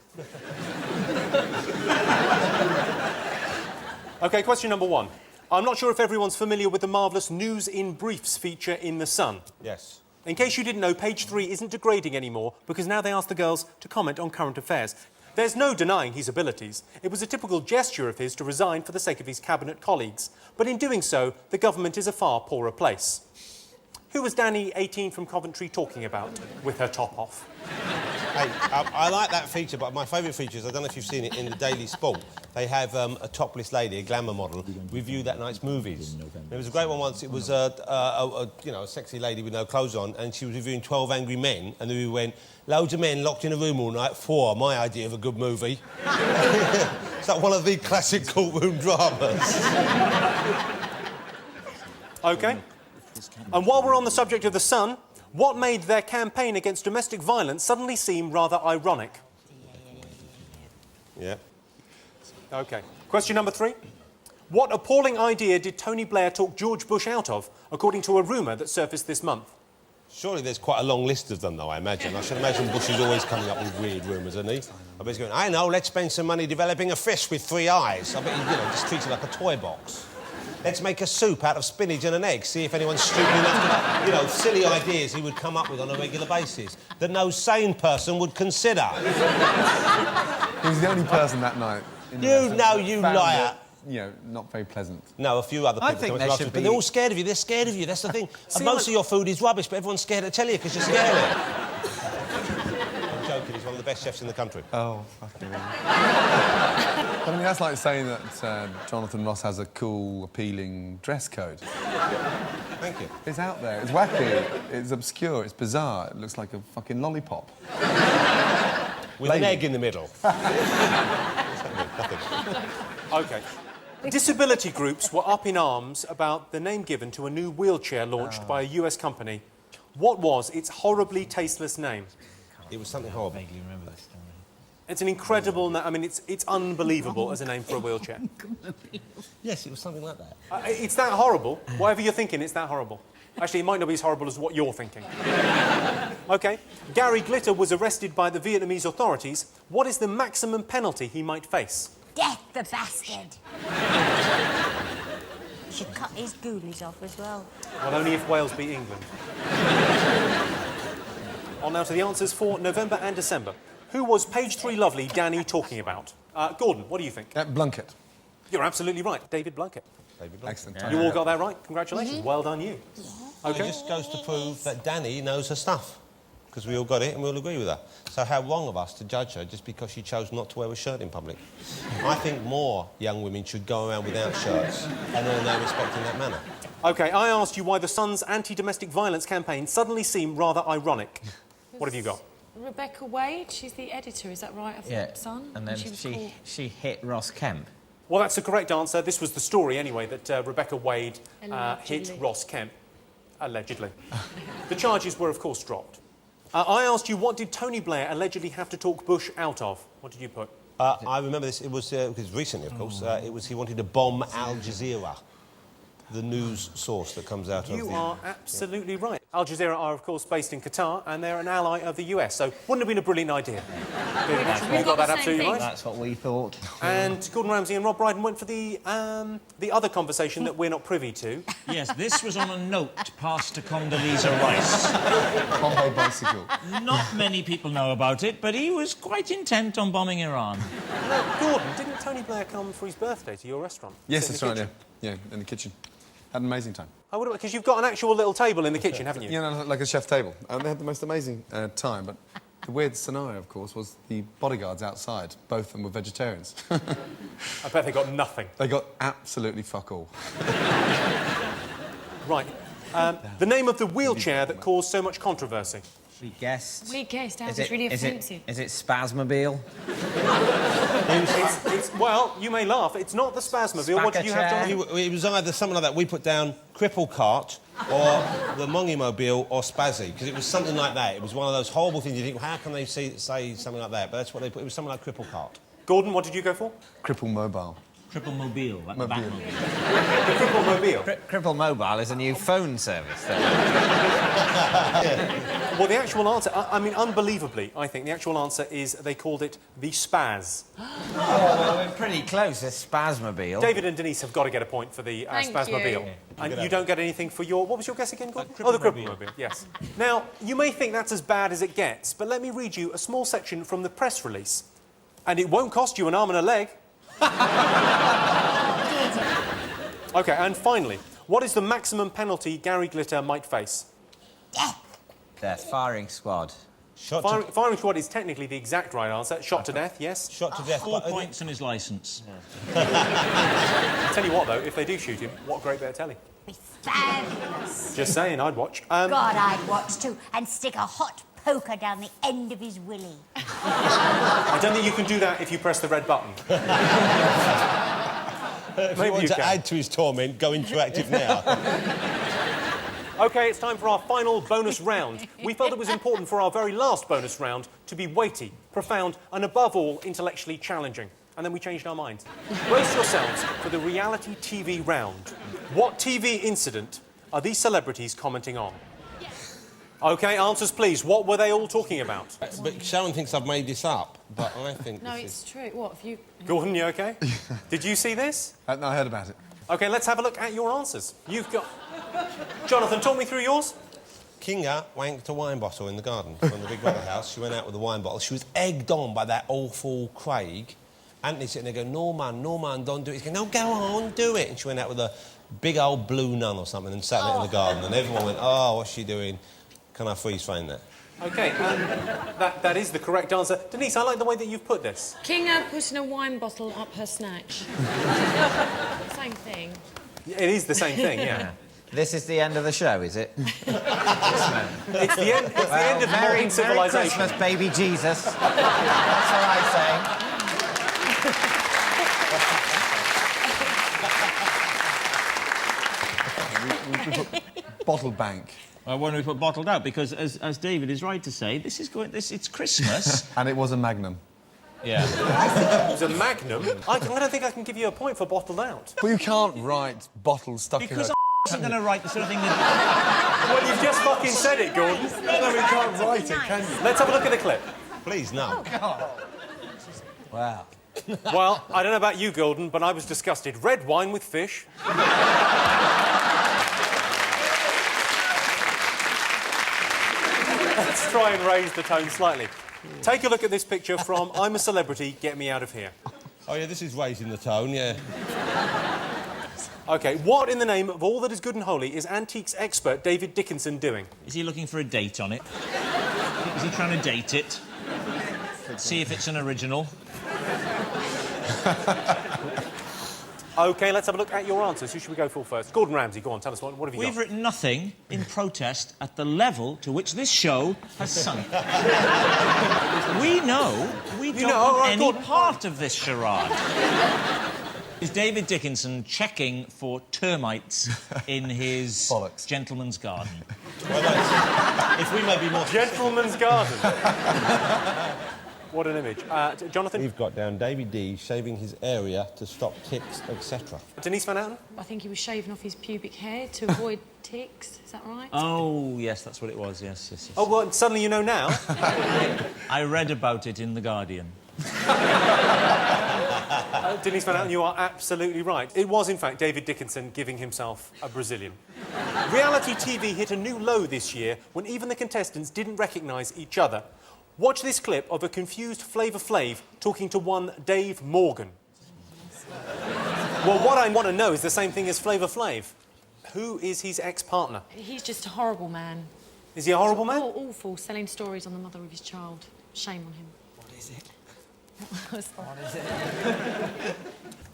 OK, question number 1. I'm not sure if everyone's familiar with the marvellous News in Briefs feature in The Sun. Yes. In case you didn't know, page 3 isn't degrading anymore because now they ask the girls to comment on current affairs. There's no denying his abilities. It was a typical gesture of his to resign for the sake of his cabinet colleagues. But in doing so, the government is a far poorer place. Who was Danny, 18, from Coventry, talking about with her top off? Hey, I like that feature, but my favourite feature is, I don't know if you've seen it, in the Daily Sport. They have a topless lady, a glamour model, review that night's movies. There was a great one once. It was a sexy lady with no clothes on, and she was reviewing 12 Angry Men, and we went, loads of men locked in a room all night, 4, my idea of a good movie. It's like one of the classic courtroom dramas. OK. And while we're on the subject of The Sun, what made their campaign against domestic violence suddenly seem rather ironic? Yeah. OK. Question number 3. What appalling idea did Tony Blair talk George Bush out of, according to a rumour that surfaced this month? Surely there's quite a long list of them, though, I imagine. I should imagine Bush is always coming up with weird rumours, isn't he? I bet he's going, I know, let's spend some money developing a fish with 3 eyes. I bet he, just treats it like a toy box. Let's make a soup out of spinach and an egg, see if anyone's stupid enough to... silly ideas he would come up with on a regular basis that no sane person would consider. He was the only person that night. You liar. Not very pleasant. No, a few other people. I think they should be... But they're all scared of you. They're scared of you. That's the thing. And most of your food is rubbish, but everyone's scared to tell you because you're scary. I'm joking. He's one of the best chefs in the country. Oh, fucking hell. But I mean, that's like saying that Jonathan Ross has a cool, appealing dress code. Thank you. It's out there. It's wacky. It's obscure. It's bizarre. It looks like a fucking lollipop. With an egg in the middle. Nothing. OK. Disability groups were up in arms about the name given to a new wheelchair launched by a US company. What was its horribly tasteless name? It was something horrible. I vaguely remember this story. It's an incredible... I mean, it's unbelievable as a name for a wheelchair. Yes, it was something like that. It's that horrible. Whatever you're thinking, it's that horrible. Actually, it might not be as horrible as what you're thinking. OK. Gary Glitter was arrested by the Vietnamese authorities. What is the maximum penalty he might face? Death, the bastard. Should cut his ghoulies off as well. Well, only if Wales beat England. On now to the answers for November and December. Who was page 3 lovely Danny talking about? Gordon, what do you think? Blunkett. You're absolutely right. David Blunkett. Excellent. Yeah. You all got that right. Congratulations. Well done, you. OK. It just goes to prove that Danny knows her stuff. because we all got it and we all agree with her. So how wrong of us to judge her just because she chose not to wear a shirt in public. I think more young women should go around without shirts and earn their respect in that manner. OK, I asked you why the Sun's anti-domestic violence campaign suddenly seemed rather ironic. What have you got? Rebecca Wade, she's the editor, is that right, of Yeah. the Sun? And then she hit Ross Kemp. Well, that's the correct answer. This was the story, anyway, that Rebecca Wade hit Allegedly. Ross Kemp. Allegedly. The charges were, of course, dropped. I asked you, what did Tony Blair allegedly have to talk Bush out of? What did you put? I remember this, it was because recently, of course, it was he wanted to bomb Al Jazeera, the news source that comes out of the... You are absolutely right. Al Jazeera are, of course, based in Qatar, and they're an ally of the US, so wouldn't have been a brilliant idea. You got that absolutely right. That's what we thought. And Gordon Ramsay and Rob Brydon went for the other conversation that we're not privy to. Yes, this was on a note passed to Condoleezza Rice. Bombay bicycle. Not many people know about it, but he was quite intent on bombing Iran. Now, Gordon, didn't Tony Blair come for his birthday to your restaurant? Yes, that's right, yeah. Yeah, in the kitchen. Had an amazing time. Oh, because you've got an actual little table in the kitchen, haven't you? Yeah, no, like a chef's table. And they had the most amazing time, but the weird scenario, of course, was the bodyguards outside. Both of them were vegetarians. I bet they got nothing. They got absolutely fuck all. Right. The name of the wheelchair that caused so much controversy. We guessed. We guessed. That was really offensive. Is it Spasmobile? Well, you may laugh. It's not the Spasmobile. What did you have, John? It was either something like that. We put down Cripple Cart or the Mongimobile or Spazzy, because it was something like that. It was one of those horrible things you think, how can they say something like that? But that's what they put. It was something like Cripple Cart. Gordon, what did you go for? Cripple Mobile. Cripple Mobile, like the Batmobile. The Cripple Mobile. Cripple Mobile is a new phone service. Well, the actual answer, I mean, unbelievably, I think the actual answer is they called it the Spaz. Oh, well, we're pretty close. It's Spasmobile. David and Denise have got to get a point for the Spasmobile. you. And you don't get anything for your... What was your guess again, Gordon? Oh, the Cripple-mobile, yes. Now, you may think that's as bad as it gets, but let me read you a small section from the press release. And it won't cost you an arm and a leg. OK, and finally, what is the maximum penalty Gary Glitter might face? Death. Firing squad. Firing squad is technically the exact right answer. Shot to death, yes. Shot to death. 4 points on his licence. I'll tell you what, though, if they do shoot him, what a great bit of telly. Fabulous. Just saying, I'd watch. God, I'd watch too, and stick a hot poker down the end of his willy. I don't think you can do that if you press the red button. If you want to add to his torment, go interactive now. OK, it's time for our final bonus round. We felt it was important for our very last bonus round to be weighty, profound, and above all, intellectually challenging. And then we changed our minds. Brace yourselves for the reality TV round. What TV incident are these celebrities commenting on? OK, answers please. What were they all talking about? But Sharon thinks I've made this up, but I think No, it's true. What, have you... Gordon, you OK? Did you see this? No, I heard about it. OK, let's have a look at your answers. You've got... Jonathan, talk me through yours. Kinga wanked a wine bottle in the garden from the big weather house. She went out with a wine bottle. She was egged on by that awful Craig. Anthony sitting there going, no, man, don't do it. He's going, no, go on, do it. And she went out with a big old blue nun or something and sat there in the garden. And everyone went, oh, what's she doing? Can I freeze frame that? OK, that is the correct answer. Denise, I like the way that you've put this. Kinga putting a wine bottle up her snatch. Same thing. It is the same thing, yeah. This is the end of the show, is it? It's the end of modern civilization. Merry Christmas, baby Jesus. That's what I We put bottle bank. When we put bottled out, because as David is right to say, it's Christmas. And it was a Magnum. Yeah. It was a Magnum? I don't think I can give you a point for bottled out. Well, you can't write bottle stuck Because in a... I wasn't going to write the sort of thing that... Well, you've just fucking said it, Gordon. No, you can't write it, can you? Let's have a look at the clip. Please, no. Wow. Well, I don't know about you, Gordon, but I was disgusted. Red wine with fish. Let's try and raise the tone slightly. Take a look at this picture from I'm a Celebrity, Get Me Out of Here. Oh, yeah, this is raising the tone, yeah. OK, what in the name of all that is good and holy is antiques expert David Dickinson doing? Is he looking for a date on it? Is he trying to date it? See if it's an original. OK, let's have a look at your answers. Who should we go for first? Gordon Ramsay, go on, tell us what have you got? We've written nothing in protest at the level to which this show has sunk. We know we don't want any part of this charade. Is David Dickinson checking for termites in his gentleman's garden? Well, if we may be more... Gentleman's garden. What an image. Jonathan? We've got down David D shaving his area to stop ticks, etc. Denise Van Outen? I think he was shaving off his pubic hair to avoid ticks. Is that right? Oh, yes, that's what it was, yes. Oh, well, suddenly you know now? I read about it in The Guardian. Denise Van Outen, you are absolutely right. It was, in fact, David Dickinson giving himself a Brazilian. Reality TV hit a new low this year when even the contestants didn't recognise each other. Watch this clip of a confused Flavor Flav talking to one Dave Morgan. Well, what I want to know is the same thing as Flavor Flav. Who is his ex-partner? He's just a horrible man. Is he a horrible man? Awful, selling stories on the mother of his child. Shame on him. What is it? What is it?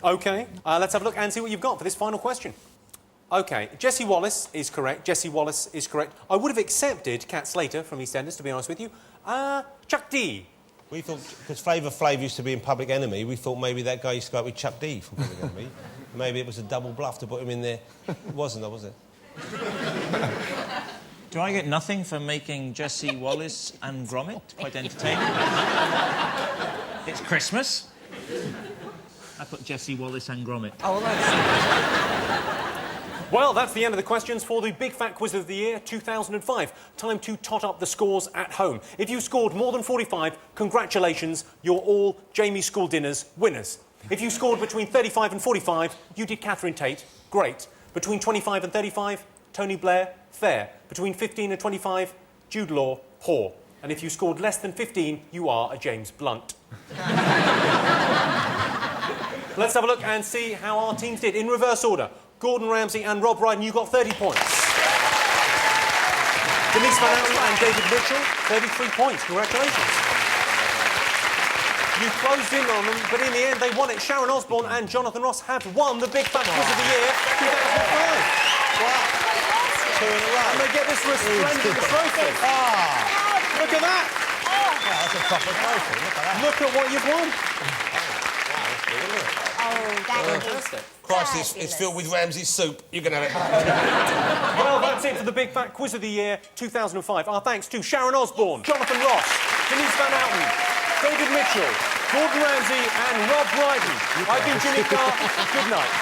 OK, let's have a look and see what you've got for this final question. OK, Jessie Wallace is correct. Jessie Wallace is correct. I would have accepted Kat Slater from EastEnders, to be honest with you. Chuck D. We thought, because Flavor Flav used to be in Public Enemy, we thought maybe that guy used to go out with Chuck D from Public Enemy. Maybe it was a double bluff to put him in there. It wasn't, though, was it? Do I get nothing for making Jessie Wallace and Gromit quite entertaining? It's Christmas. I put Jessie Wallace and Gromit. Oh, well, that's the end of the questions for the Big Fat Quiz of the Year 2005. Time to tot up the scores at home. If you scored more than 45, congratulations, you're all Jamie School Dinners winners. If you scored between 35 and 45, you did Catherine Tate, great. Between 25 and 35, Tony Blair, fair. Between 15 and 25, Jude Law, whore. And if you scored less than 15, you are a James Blunt. Let's have a look and see how our teams did. In reverse order, Gordon Ramsay and Rob Brydon, you got 30 points. Denise Van Outen and David Mitchell, 33 points. Congratulations. You closed in on them, but in the end they won it. Sharon Osbourne and Jonathan Ross have won the Big Fat Quiz of the Year 2005. Wow. 2 in a row. And they get this resplendent trophy. Look at that. That's a proper trophy. Look at that. Look at what you've won. Fantastic. Christ, it's filled with Ramsay's soup. You can have it. Well, that's it for the Big Fat Quiz of the Year 2005. Our thanks to Sharon Osbourne, Jonathan Ross, Denise Van Outen, David Mitchell, Gordon Ramsay and Rob Brydon. I've been Jimmy Carr. Good night.